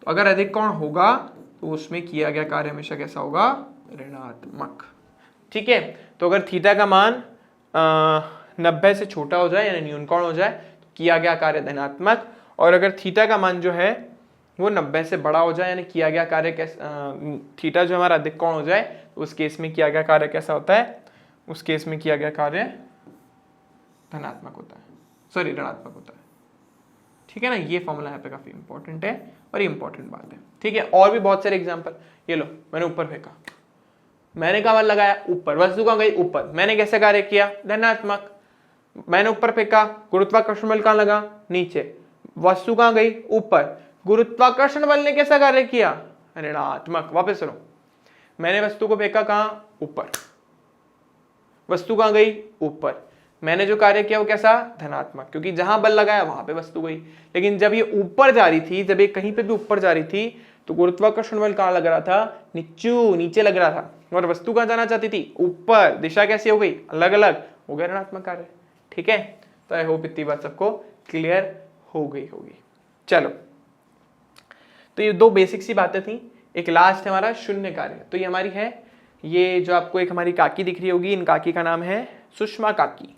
तो अगर अधिक कोण होगा तो उसमें किया गया कार्य हमेशा कैसा होगा, ऋणात्मक, ठीक है। तो अगर थीटा का मान 90 से छोटा हो जाए, यानी न्यून कोण हो जाए, तो किया गया कार्य धनात्मक, और अगर थीटा का मान जो है वो 90 से बड़ा हो जाए, यानी किया गया कार्य थीटा जो हमारा अधिक कोण हो जाए, तो उस केस में किया गया कार्य कैसा होता है, उस केस में किया गया कार्य धनात्मक होता है, सॉरी ऋणात्मक होता है, ठीक है ना। ये फॉर्मूला यहाँ पे काफी इंपॉर्टेंट है और ये इंपॉर्टेंट बात है, ठीक है। और भी बहुत सारे एग्जांपल, ये लो, मैंने ऊपर फेंका, मैंने कहाँ बल लगाया, ऊपर, वस्तु कहाँ गई, ऊपर, मैंने कैसे कार्य किया, धनात्मक। मैंने ऊपर फेंका, गुरुत्वाकर्षण बल कहाँ लगा, नीचे, वस्तु कहाँ गई, ऊपर, गुरुत्वाकर्षण बल ने कैसा कार्य किया, ऋणात्मक। वापस सुनो, मैंने वस्तु को फेंका कहाँ, ऊपर, वस्तु कहाँ गई, ऊपर, मैंने जो कार्य किया वो कैसा, धनात्मक, क्योंकि जहां बल लगाया वहां पे वस्तु गई। लेकिन जब ये ऊपर जा रही थी, जब ये कहीं पे भी ऊपर जा रही थी, तो गुरुत्वाकर्षण बल कहां लग रहा था, नीचे लग रहा था, और वस्तु कहां जाना चाहती थी, ऊपर। दिशा कैसी हो गई, अलग अलग हो गया, ऋणात्मक कार्य। ठीक है, तो आई होप इतनी बात सबको क्लियर हो गई होगी। चलो, तो ये दो बेसिक सी बातें थी। एक लास्ट है हमारा शून्य कार्य। तो ये हमारी है, ये जो आपको एक हमारी काकी दिख रही होगी, इन काकी का नाम है सुषमा काकी।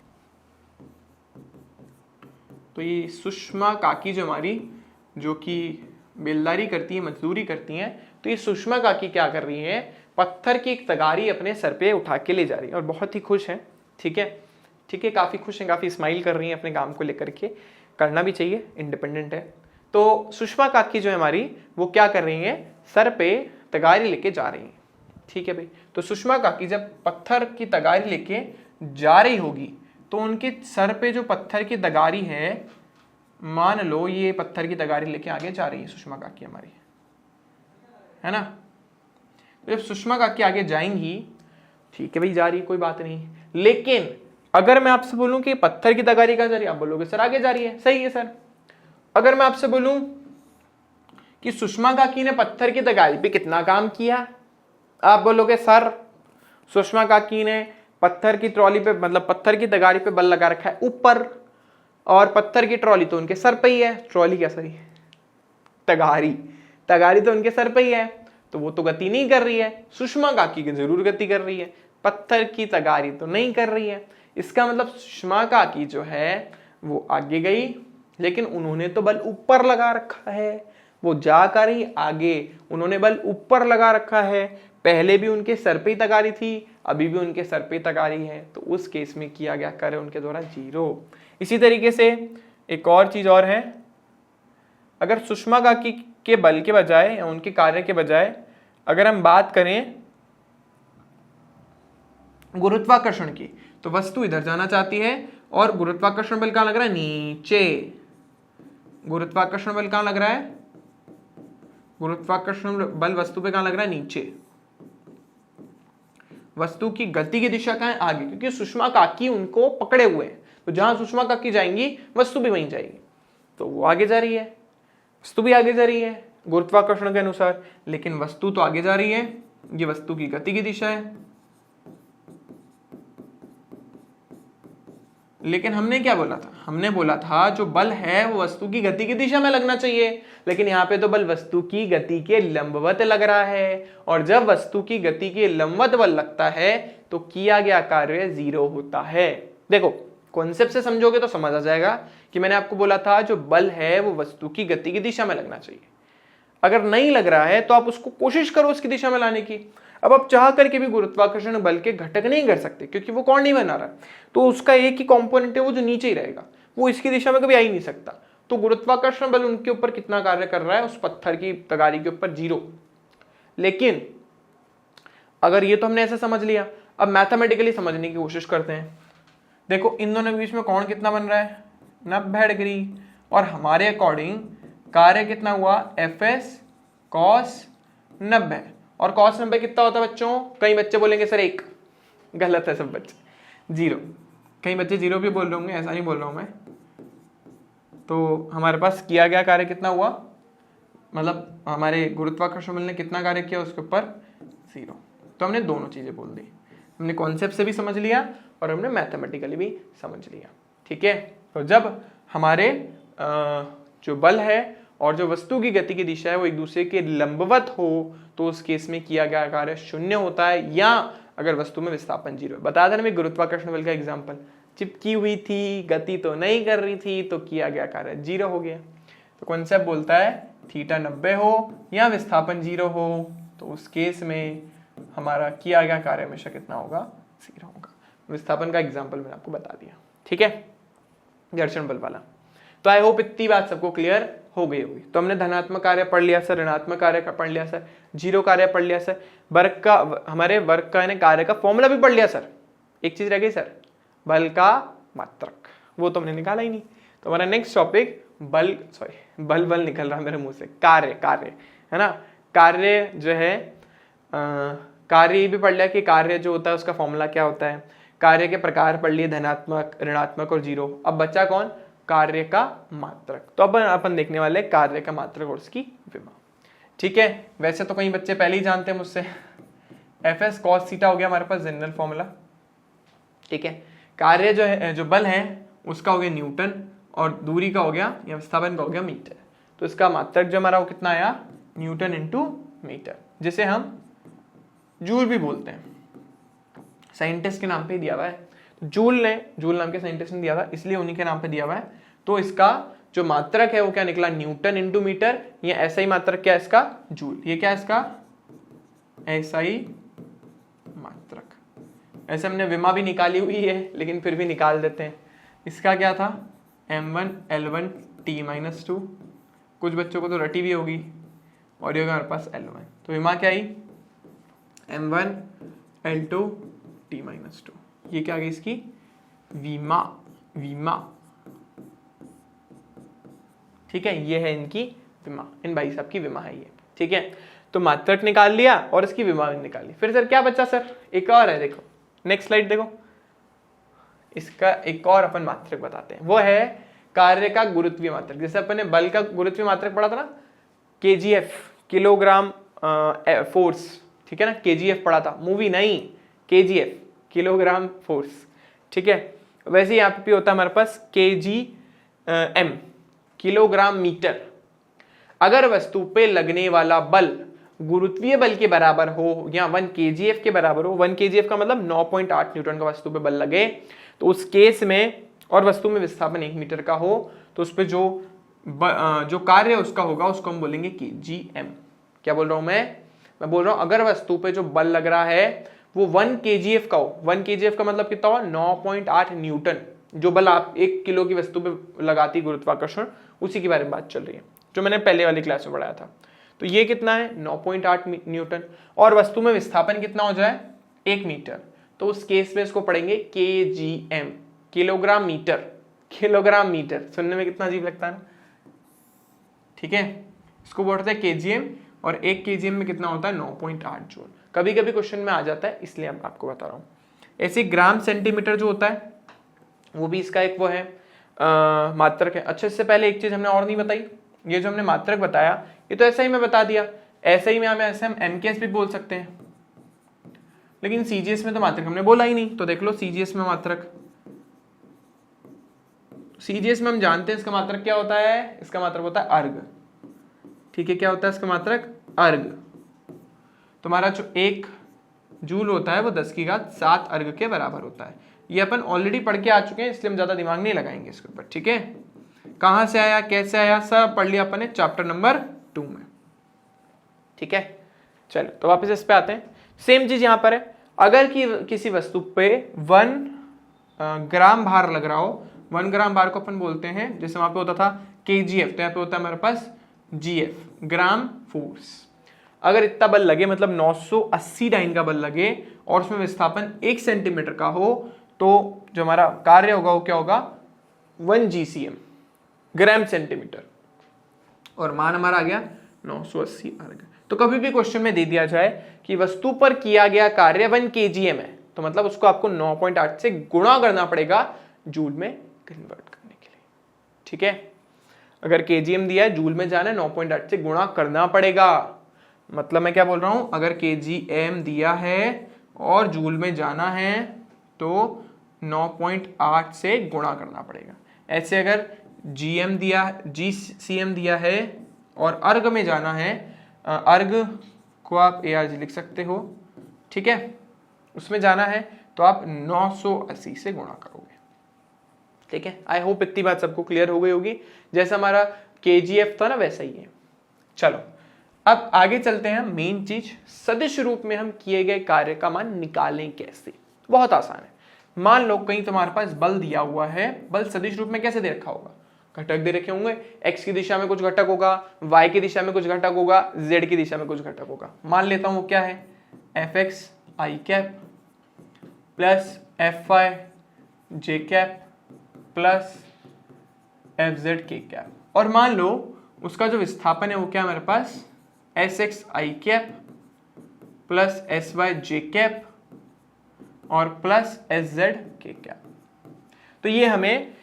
तो ये सुषमा काकी जो हमारी, जो कि बेलदारी करती है, मजदूरी करती हैं, तो ये सुषमा काकी क्या कर रही है, पत्थर की एक तगारी अपने सर पे उठा के ले जा रही है और बहुत ही खुश है। ठीक है, ठीक है, काफ़ी खुश हैं, काफ़ी स्माइल कर रही हैं अपने काम को लेकर के। करना भी चाहिए, इंडिपेंडेंट है। तो सुषमा काकी जो है हमारी, वो क्या कर रही है, सर पे तगारी लेके जा रही है। ठीक है भाई, तो सुषमा काकी जब पत्थर की तगारी लेके जा रही होगी, तो उनके सर पे जो पत्थर की तगारी है, मान लो ये पत्थर की तगारी लेके आगे जा रही है सुषमा काकी हमारी, है ना। तो जब सुषमा काकी आगे जाएंगी, ठीक है भाई, जा रही है, कोई बात नहीं। लेकिन अगर मैं आपसे बोलूं कि पत्थर की तगारी कहां जा रही है, आप बोलोगे सर आगे जा रही है, सही है सर। अगर मैं आपसे बोलूं कि सुषमा काकी ने पत्थर की तगारी पे कितना काम किया, आप बोलोगे सर सुषमा काकी ने पत्थर की ट्रॉली पे, मतलब पत्थर की तगारी पे बल लगा रखा है ऊपर, और पत्थर की ट्रॉली तो उनके सर पे ही है। ट्रॉली क्या, सही, तगारी तो उनके सर पे ही है, तो वो तो गति नहीं कर रही है। सुषमा काकी की जरूर गति कर रही है, पत्थर की तगारी तो नहीं कर रही है। इसका मतलब सुषमा काकी जो है वो आगे गई, लेकिन उन्होंने तो बल ऊपर लगा रखा है, वो जाकर ही आगे, उन्होंने बल ऊपर लगा रखा है। पहले भी उनके सर पे ही तगारी थी, अभी भी उनके सर पे तगारी है, तो उस केस में किया गया कार्य उनके द्वारा 0। इसी तरीके से एक और चीज और है, अगर सुषमा काकी के बल के बजाय या उनके कार्य के बजाय अगर हम बात करें गुरुत्वाकर्षण की, तो वस्तु इधर जाना चाहती है और गुरुत्वाकर्षण बल कहां लग रहा है, नीचे। गुरुत्वाकर्षण बल कहां लग रहा है, गुरुत्वाकर्षण बल वस्तु पे कहां लग रहा है, नीचे। वस्तु की गति की दिशा कहां है, आगे, क्योंकि सुषमा काकी उनको पकड़े हुए हैं। तो जहां सुषमा काकी जाएंगी वस्तु भी वहीं जाएगी, तो वो आगे जा रही है, वस्तु भी आगे जा रही है गुरुत्वाकर्षण के अनुसार। लेकिन वस्तु तो आगे जा रही है, ये वस्तु की गति की दिशा है। लेकिन हमने क्या बोला था, हमने बोला था जो बल है वो वस्तु की गति की दिशा में लगना चाहिए, लेकिन यहाँ पे तो बल वस्तु की गति के लंबवत लग रहा है, और जब वस्तु की गति के लंबवत बल लगता है तो किया गया कार्य 0 होता है। देखो, कॉन्सेप्ट से समझोगे तो समझ आ जाएगा कि मैंने आपको बोला था जो बल है वो वस्तु की गति की दिशा में लगना चाहिए। अगर नहीं लग रहा है तो आप उसको कोशिश करो उसकी दिशा में लाने की। अब आप चाह करके भी गुरुत्वाकर्षण बल के घटक नहीं कर सकते, क्योंकि वो कौन नहीं बना रहा, तो उसका एक ही कंपोनेंट है वो जो नीचे ही रहेगा, वो इसकी दिशा में कभी आ ही नहीं सकता। तो गुरुत्वाकर्षण बल उनके ऊपर कितना कार्य कर रहा है, उस पत्थर की तगारी के ऊपर 0। लेकिन अगर ये तो हमने ऐसे समझ लिया, अब मैथमेटिकली समझने की कोशिश करते हैं। देखो, इन दोनों के बीच में कोण कितना बन रहा है, 90 डिग्री, और हमारे अकॉर्डिंग कार्य कितना हुआ, Fs cos 90। और cos 90 कितना होता है बच्चों, कई बच्चे बोलेंगे सर 1, गलत है सब बच्चे, 0। कई बच्चे 0 भी बोल रहे होंगे, ऐसा नहीं बोल रहा हूं मैं। तो हमारे पास किया गया कार्य कितना हुआ, मतलब हमारे गुरुत्वाकर्षण बल ने कितना कार्य किया उसके ऊपर, 0। तो हमने दोनों चीजें बोल दी, हमने कॉन्सेप्ट से भी समझ लिया और हमने मैथमेटिकली भी समझ लिया। ठीक है, तो जब हमारे जो बल है और जो वस्तु की गति की दिशा है वो एक दूसरे के लंबवत हो, तो उस केस में किया गया कार्य 0 होता है, या अगर वस्तु में विस्थापन 0 है। बता देना, मैं गुरुत्वाकर्षण बल का एग्जाम्पल, चिपकी हुई थी, गति तो नहीं कर रही थी, तो किया गया कार्य 0 हो गया। तो कॉन्सेप्ट बोलता है थीटा 90 हो या विस्थापन 0 हो, तो उस केस में हमारा किया गया कार्य हमेशा कितना होगा, 0 होगा। विस्थापन का एग्जाम्पल मैंने आपको बता दिया। ठीक है, घर्षण बल वाला। तो आई होप इतनी बात सबको क्लियर हो गई होगी। तो हमने धनात्मक कार्य पढ़ लिया सर, ऋणात्मक कार्य का पढ़ लिया सर, 0 कार्य पढ़ लिया सर, वर्क का, हमारे वर्क का यानी कार्य का फॉर्मूला भी पढ़ लिया सर। एक चीज रह गई सर, बल का मात्रक, वो तो हमने निकाला ही नहीं। तो हमारा नेक्स्ट टॉपिक बल निकल रहा मेरे मुंह से, कार्य है ना। कार्य जो है, कार्य भी पढ़ लिया कि कार्य जो होता है उसका फॉर्मूला क्या होता है। कार्य के प्रकार पढ़ लिए, धनात्मक, ऋणात्मक और जीरो। अब बच्चा कौन? कार्य का मात्रक। तो अपन देखने वाले कार्य का मात्रक और उसकी विमा। ठीक है, वैसे तो कई बच्चे पहले ही जानते हैं मुझसे, एफ एस कॉस थीटा हो गया हमारे पास जनरल फॉर्मूला। ठीक है, कार्य जो है, जो बल है उसका हो गया न्यूटन और दूरी का हो गया या विस्थापन का हो गया मीटर। तो इसका मात्रक जो हमारा वो कितना आया? न्यूटन इंटू मीटर, जिसे हम जूल भी बोलते हैं, साइंटिस्ट के नाम पे दिया हुआ है। तो जूल नाम के साइंटिस्ट ने दिया था, इसलिए उन्हीं के नाम पे दिया हुआ है। तो इसका जो मात्रक है वो क्या निकला? Newton into metre. ये ऐसा ही मात्रक क्या है इसका? जूल। ये क्या है इसका? ऐसा ही मात्रक। ऐसे हमने विमा भी निकाली हुई है, लेकिन फिर भी निकाल देते हैं। इसका क्या था? m1 L1 T-2। कुछ बच्चों को तो रटी भी होगी, और ये होगा हमारे पास L1। तो विमा क्या आई? m1 L2 T-2। ये क्या आ गई इसकी? विमा। ठीक है, ये है इनकी विमा, इन भाई साहब की विमा है ये। ठीक है, तो मात्रक निकाल लिया और इसकी विमा भी निकाल ली। फिर सर क्या बचा? सर एक और है, देखो नेक्स्ट स्लाइड देखो, इसका एक और अपन मात्रक बताते हैं, वो है कार्य का गुरुत्वीय मात्रक। जैसे अपन ने बल का गुरुत्वीय मात्रक पढ़ा था ना, kgf, किलोग्राम फोर्स। ठीक है ना, kgf पढ़ा था, मूवी नहीं, kgf, किलोग्राम फोर्स। ठीक है, वैसे यहाँ पे भी होता है हमारे पास kgm, किलोग्राम मीटर। अगर वस्तु पे लगने वाला बल गुरुत्वीय बल के बराबर हो या 1 kgf के बराबर हो, 1 kgf का मतलब 9.8 न्यूटन का वस्तु पे बल लगे, तो उस केस में, और वस्तु में विस्थापन 1 मीटर का हो, तो उस पे जो कार्य उसका होगा उसको हम बोलेंगे kgm। क्या बोल रहा हूं मैं बोल रहा हूं अगर वस्तु पे जो बल लग रहा है वो 1 kgf का हो, 1 kgf का मतलब कितना हुआ? 9.8 न्यूटन। जो बल आप 1 किलो की वस्तु पे लगाती गुरुत्वाकर्षण, उसी के बारे में बात चल रही है, जो मैंने पहले वाली क्लास में पढ़ाया था। तो ये कितना है? 9.8 न्यूटन। और वस्तु में विस्थापन कितना हो जाए? 1 मीटर। तो उस केस में इसको पढ़ेंगे kgm, किलोग्राम मीटर। सुनने में कितना अजीब लगता है ना? ठीक है, इसको बोलते हैं kgm, और 1 kgm में कितना होता है? 9.8 जूल। कभी कभी क्वेश्चन में आ जाता है, इसलिए मैं आपको बता रहा हूँ। ऐसे ग्राम सेंटीमीटर जो होता है वो भी इसका एक वो है मात्रक है। अच्छा, इससे पहले एक चीज हमने और नहीं बताई, ये जो हमने मात्रक बताया ये तो ऐसा ही मैं बता दिया, ऐसे ही में हमें ऐसे हम MKS भी बोल सकते हैं, लेकिन CGS में तो मात्रक हमने बोला ही नहीं। तो देख लो CGS में मात्रक, CGS में हम जानते हैं इसका मात्रक क्या होता है? इसका मात्रक होता है अर्ग। ठीक है, क्या होता है इसका मात्रक? अर्ग। तुम्हारा जो 1 जूल होता है वो 10⁷ अर्ग के बराबर होता है। ये अपन ऑलरेडी पढ़ के आ चुके हैं, इसलिए हम ज्यादा दिमाग नहीं लगाएंगे इसके ऊपर। ठीक है, कहां से आया, कैसे आया, सब पढ़ लिया अपन ने चैप्टर नंबर 2 में। ठीक है, चलो तो वापस इस पे आते हैं। सेम चीज यहां पर है, अगर किसी वस्तु पे 1 ग्राम भार लग रहा हो, 1 ग्राम भार को अपन बोलते हैं, जैसे वहां पे होता था kgf, तो यहाँ पे होता है हमारे पास gf, ग्राम फोर्स। अगर इतना बल लगे, मतलब 980 डाइन का बल लगे, और उसमें विस्थापन 1 सेंटीमीटर का हो, तो जो हमारा कार्य होगा वो क्या होगा? 1 GCM, ग्राम सेंटीमीटर, और मान हमारा आ गया 980 अर्ग। तो कभी भी क्वेश्चन में दे दिया जाए कि वस्तु पर किया गया कार्य 1 kgm है, तो मतलब उसको आपको 9.8 से गुणा करना पड़ेगा जूल में कन्वर्ट करने के लिए। ठीक है, अगर kgm दिया है, जूल में जाना है, 9.8 से गुणा करना पड़ेगा। मतलब मैं क्या बोल रहा हूं, अगर kgm दिया है और जूल में जाना है तो 9.8 से गुणा करना पड़ेगा। ऐसे अगर GCM दिया है और अर्ग में जाना है, अर्ग को आप ARG लिख सकते हो। ठीक है, उसमें जाना है तो आप 980 से गुणा करोगे। ठीक है, आई होप इतनी बात सबको क्लियर हो गई होगी। जैसा हमारा kgf था ना, वैसा ही है। चलो अब आगे चलते हैं। मेन चीज, सदिश रूप में हम किए गए कार्य का मान निकालें कैसे? बहुत आसान है। मान लो कहीं तुम्हारे पास बल दिया हुआ है, बल सदिश रूप में कैसे दे रखा होगा? घटक दे रखे होंगे, x की दिशा में कुछ घटक होगा, y की दिशा में कुछ घटक होगा, z की दिशा में कुछ घटक होगा। मान लेता हूं वो क्या है? fx i cap plus fy j cap plus fz k cap. और मान लो उसका जो विस्थापन है वो क्या है हमारे पास? sx i cap plus sy j cap और प्लस एस जेड के कैप। तो ये हमें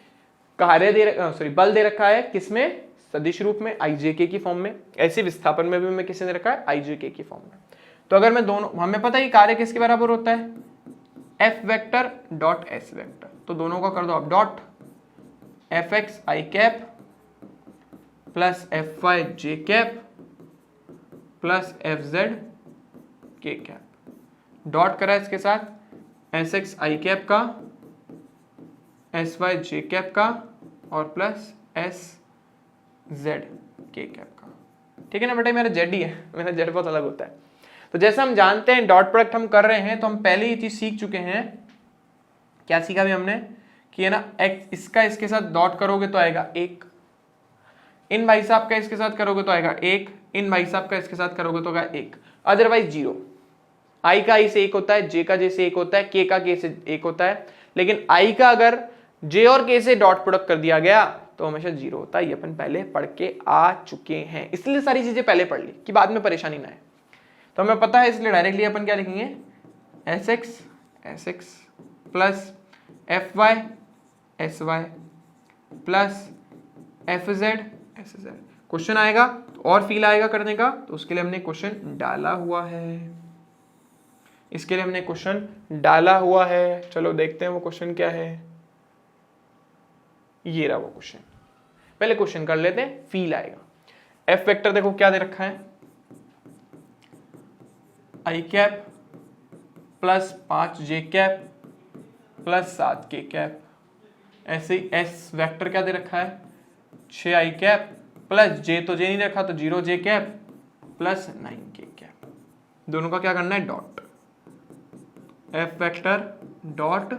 कार्य बल दे रखा है किसमें, सदिश रूप में IJK की फॉर्म में, ऐसे विस्थापन में भी हमें किसने दे रखा है, IJK की फॉर्म में। तो अगर मैं दोनों, हमें पता है कार्य किसके बराबर होता है, F vector dot S vector, तो दोनों का कर दो आप dot Fx I cap plus Fy J cap plus Fz K cap, dot करा इसके साथ Sx I कैप का, Sy J कैप का और प्लस Sz K कैप का। ठीक है ना बेटा, मेरा Z ही है, मेरा Z बहुत अलग होता है। तो जैसे हम जानते हैं डॉट प्रोडक्ट हम कर रहे हैं, तो हम पहले ये चीज सीख चुके हैं, क्या सीखा भी हमने कि है ना, x इसका इसके साथ डॉट करोगे तो आएगा 1, इन भाई साहब का इसके साथ करोगे तो आएगा 1, इन भाई साहब का इसके साथ करोगे तो आएगा 1, अदरवाइज 0। i का i से 1 होता है, j का j से 1 होता है, k का k से 1 होता है, लेकिन i का अगर j और k से डॉट प्रोडक्ट कर दिया गया तो हमेशा 0 होता है। ये अपन पहले पढ़ के आ चुके हैं, इसलिए सारी चीजें पहले पढ़ ली कि बाद में परेशानी ना आए। तो हमें पता है, इसलिए डायरेक्टली अपन क्या लिखेंगे, Sx plus Fy Sy plus Fz Sz। Question आएगा तो और फील आएगा करने का, तो उसके लिए हमने क्वेश्चन डाला हुआ है, इसके लिए हमने क्वेश्चन डाला हुआ है। चलो देखते हैं वो क्वेश्चन क्या है। ये रहा वो क्वेश्चन, पहले क्वेश्चन कर लेते हैं, फील आएगा। एफ वेक्टर देखो क्या दे रखा है, I cap plus 5 J cap plus 7 K cap. ऐसे ही एस वेक्टर क्या दे रखा है, 6 I कैप प्लस J तो J नहीं रखा तो 0 J cap plus 9 K cap. दोनों का क्या करना है, dot F vector dot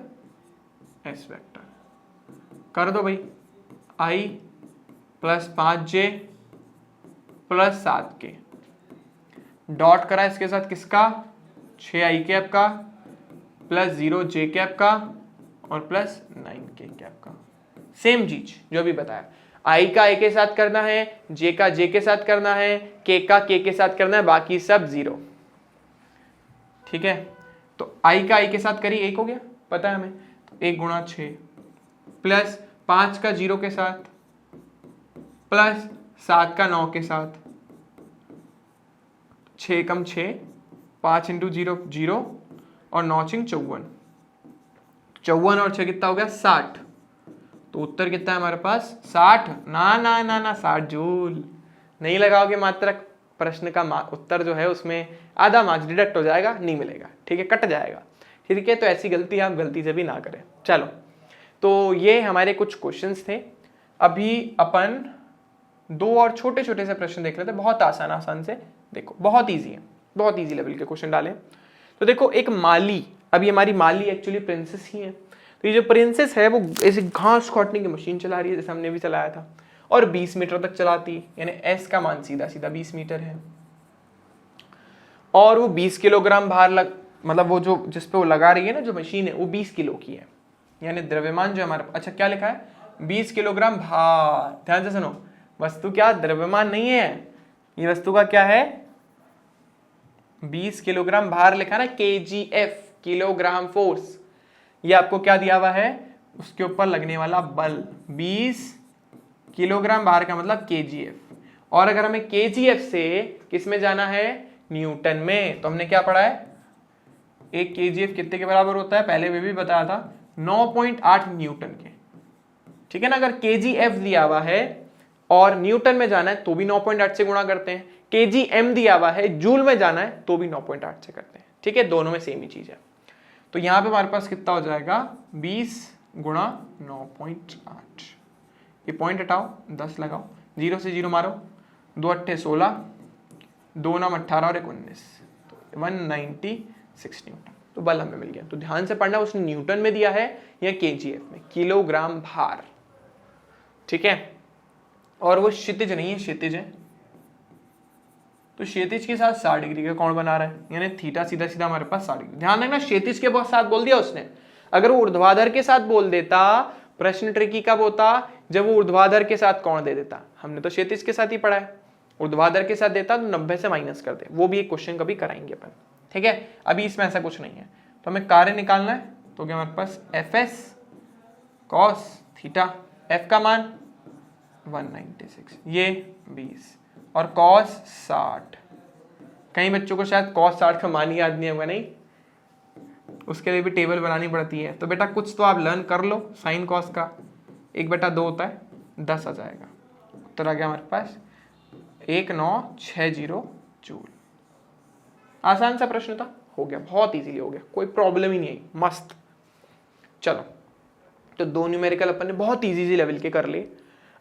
S vector कर दो भाई। I plus 5J plus 7K, dot करा इसके साथ किसका, 6 I कैप का प्लस 0 J कैप का और प्लस 9 K कैप का। सेम चीज जो अभी बताया, I का I के साथ करना है, J का J के साथ करना है, K का K के साथ करना है, बाकी सब 0। ठीक है, तो I का I के साथ करी 1 हो गया, पता है हमें, तो 1 गुणा 6 प्लस 5 का 0 के साथ प्लस 7 का 9 के साथ, 6 कम 6, 5 इंटू 0 0 और 9 छिंग 54, 54 और 6 कितना हो गया 60। तो उत्तर कितना है हमारे पास 60। ना ना ना ना 60 जूल नहीं लगाओगे मात्रक, प्रश्न का उत्तर जो है उसमें आधा मार्क्स डिडक्ट हो जाएगा, नहीं मिलेगा। ठीक है, कट जाएगा। ठीक है, तो ऐसी गलती आप गलती से भी ना करें। चलो, तो ये हमारे कुछ क्वेश्चंस थे। अभी अपन 2 और छोटे छोटे से प्रश्न देख रहे थे, बहुत आसान से। देखो बहुत इजी है, बहुत इजी लेवल के क्वेश्चन डाले। तो देखो एक माली, अभी हमारी माली एक्चुअली प्रिंसेस ही है। तो ये जो प्रिंसेस है वो ऐसे घास काटने की मशीन चला रही है, जैसे हमने भी चलाया था, और 20 मीटर तक चलाती है, यानी एस का मान सीधा सीधा 20 मीटर है। और वो 20 किलोग्राम भार मतलब वो जो जिस पे वो लगा रही है ना, जो मशीन है, वो 20 किलो की है, यानी द्रव्यमान जो हमारा, अच्छा क्या लिखा है, 20 किलोग्राम भार। ध्यान से सुनो, वस्तु क्या द्रव्यमान नहीं है, ये वस्तु का क्या है, 20 किलोग्राम भार लिखा ना, kgf किलोग्राम फोर्स। ये आपको क्या दिया हुआ है, उसके ऊपर लगने वाला बल। 20 किलोग्राम भार का मतलब kgf, और अगर हमें kgf से किस में जाना है, न्यूटन में, तो हमने क्या पढ़ा है, एक kgf कितने के बराबर होता है, पहले भी बताया था, 9.8 न्यूटन के। ठीक है ना, अगर kgf दिया हुआ है और न्यूटन में जाना है तो भी 9.8 से गुणा करते हैं, kgm दिया हुआ है, जूल में जाना है तो भी 9.8 से करते हैं। ठीक है, दोनों में सेम ही चीज है। तो यहां पे हमारे पास कितना हो जाएगा, 20 गुणा 9.8, ये पॉइंट हटाओ, 10 लगाओ, 0 से 0 मारो, 2 अट्ठे 16, 2 नाम 18 और 19, तो 196 न्यूटन। तो बल हमें मिल गया। तो ध्यान से पढ़ना, उसने न्यूटन में दिया है या kgf में, किलोग्राम भार। ठीक है, और वो क्षितिज नहीं है, क्षितिज है। तो क्षितिज के साथ 60 डिग्री का कोण बना रहा है, यानी थीटा सीधा सीधा हमारे पास 60 डिग्री। ध्यान रखना, क्षितिज के साथ बोल दिया उसने, अगर वो ऊर्ध्वाधर के साथ बोल देता, प्रश्न ट्रिकी कब होता, जब वो ऊर्ध्वाधर के साथ कोण दे देता। हमने तो क्षितिज के साथ ही पढ़ा है, ऊर्ध्वाधर के साथ देता तो 90 से माइनस कर दे, वो भी एक क्वेश्चन कभी कराएंगे अपन। ठीक है, अभी इसमें ऐसा कुछ नहीं है। तो हमें कार्य निकालना है, तो क्या हमारे पास F s cos theta, F का मान 196, ये 20 और कॉस 60। कई बच्चों को शायद कॉस 60 का मान ही याद नहीं होगा, नहीं, उसके लिए भी टेबल बनानी पड़ती है। तो बेटा कुछ तो आप लर्न कर लो, साइन कॉस का 1/2 होता है, 10 आ जाएगा। उत्तर आ गया हमारे पास 1960 जूल। आसान सा प्रश्न था, हो गया, बहुत इजीली हो गया, कोई प्रॉब्लम ही नहीं आई, मस्त। चलो, तो 2 न्यूमेरिकल अपन ने बहुत इजी लेवल के कर लिए।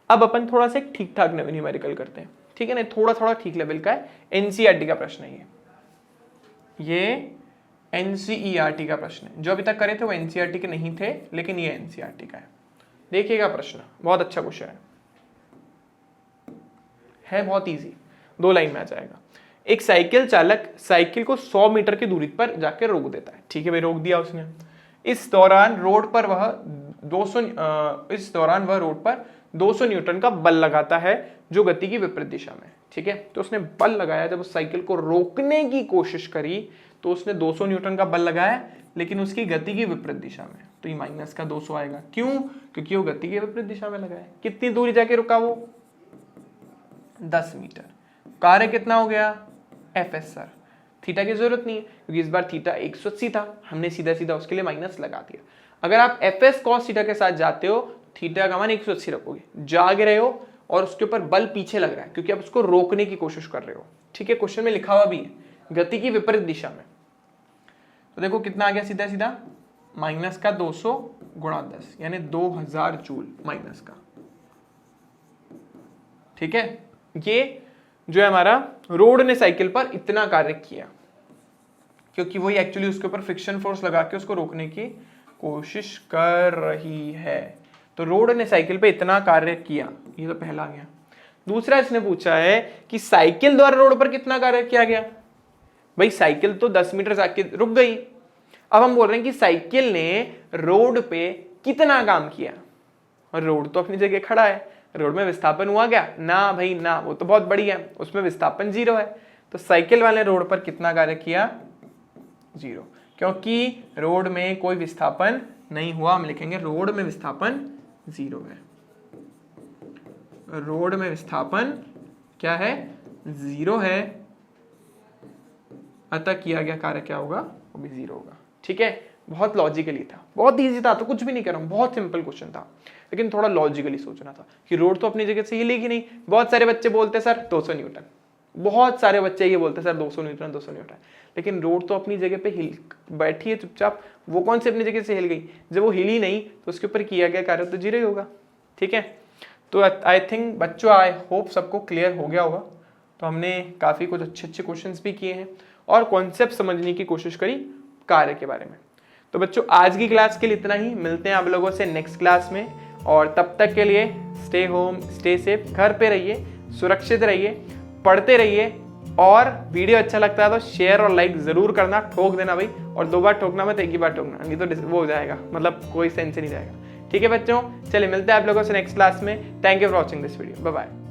अब अपन थोड़ा सा ठीक ठाक न्यूमेरिकल करते हैं, ठीक है ना, थोड़ा ठीक लेवल का है, एनसीईआरटी का प्रश्न है ये एनसीईआरटी का प्रश्न है। जो अभी तक करे थे वो एनसीईआरटी के नहीं थे, लेकिन ये एनसीईआरटी का है। देखिएगा प्रश्न, बहुत अच्छा क्वेश्चन है बहुत इजी, 2 लाइन में आ जाएगा। एक साइकिल चालक साइकिल को 100 मीटर की दूरी पर जाकर रोक देता है, ठीक है भाई, रोक दिया उसने। इस दौरान रोड पर वह 200 न्यूटन का बल लगाता है जो गति की विपरीत दिशा में, ठीक है। तो उसने बल लगाया, जब उस साइकिल को रोकने की कोशिश करी तो उसने 200 न्यूटन का बल लगाया, लेकिन उसकी गति की विपरीत दिशा में, तो ये माइनस का 200 आएगा। क्यों? क्योंकि वो गति की विपरीत दिशा में लगाया। कितनी दूरी जाके रुका वो? 10 मीटर। कार्य कितना हो गया? F S sir. थीटा की जरूरत नहीं है क्योंकि इस बार थीटा 180 था, हमने सीधा सीधा उसके लिए माइनस लगा दिया। अगर आप एफ एस कॉस थीटा के साथ जाते हो, थीटा का मान 180 रखोगे, जाग रहे हो और उसके ऊपर बल पीछे लग रहा है क्योंकि आप उसको रोकने की कोशिश कर रहे हो, ठीक है। क्वेश्चन में लिखा हुआ भी है गति की विपरीत दिशा में। तो देखो कितना आ गया सीधा सीधा, माइनस का 200 गुणा 10 यानी 2000 जूल माइनस का, ठीक है। ये जो है हमारा रोड ने साइकिल पर इतना कार्य किया क्योंकि वही एक्चुअली उसके ऊपर फ्रिक्शन फोर्स लगा के उसको रोकने की कोशिश कर रही है। तो रोड ने साइकिल पे इतना कार्य किया, ये तो पहला आ गया। दूसरा इसने पूछा है कि साइकिल द्वारा रोड पर कितना कार्य किया गया। भाई साइकिल तो 10 मीटर जाके रुक गई, अब हम बोल रहे हैं कि साइकिल ने रोड पे कितना काम किया। और रोड तो अपनी जगह खड़ा है, रोड में विस्थापन हुआ क्या? ना भाई ना, वो तो बहुत बड़ी है, उसमें विस्थापन 0 है। तो साइकिल वाले रोड पर कितना कार्य किया? 0, क्योंकि रोड में कोई विस्थापन नहीं हुआ। हम लिखेंगे रोड में विस्थापन 0 है। रोड में विस्थापन क्या है? 0 है, अतः किया गया कार्य क्या होगा? वो भी 0 होगा, ठीक है। बहुत लॉजिकली था, बहुत इजी था, तो कुछ भी नहीं कर रहा हूं, बहुत सिंपल क्वेश्चन था, लेकिन थोड़ा लॉजिकली सोचना था कि रोड तो अपनी जगह से हिलेगी नहीं। बहुत सारे बच्चे बोलते सर 200 न्यूटन, बहुत सारे बच्चे ये बोलते सर 200 न्यूटन 200 न्यूटन, लेकिन रोड तो अपनी जगह पे हिल बैठी है चुपचाप, वो कौन से अपनी जगह से हिल गई? जब वो हिली नहीं तो उसके ऊपर किया गया कार्य तो 0 ही होगा, ठीक है। तो आई थिंक बच्चों, आई होप सबको क्लियर हो गया होगा। तो हमने काफ़ी कुछ अच्छे क्वेश्चंस भी किए हैं और कॉन्सेप्ट समझने की कोशिश करी कार्य के बारे में। तो बच्चों आज की क्लास के लिए इतना ही, मिलते हैं आप लोगों से नेक्स्ट क्लास में, और तब तक के लिए स्टे होम, स्टे सेफ, घर पे रहिए, सुरक्षित रहिए, पढ़ते रहिए, और वीडियो अच्छा लगता है तो शेयर और लाइक जरूर करना, ठोक देना भाई, और 2 बार ठोकना मत, एक ही बार ठोकना, नहीं तो वो हो जाएगा, मतलब कोई सेंस नहीं जाएगा, ठीक है बच्चों। चलिए मिलते हैं आप लोगों से नेक्स्ट क्लास में। Thank you for watching this video, bye bye.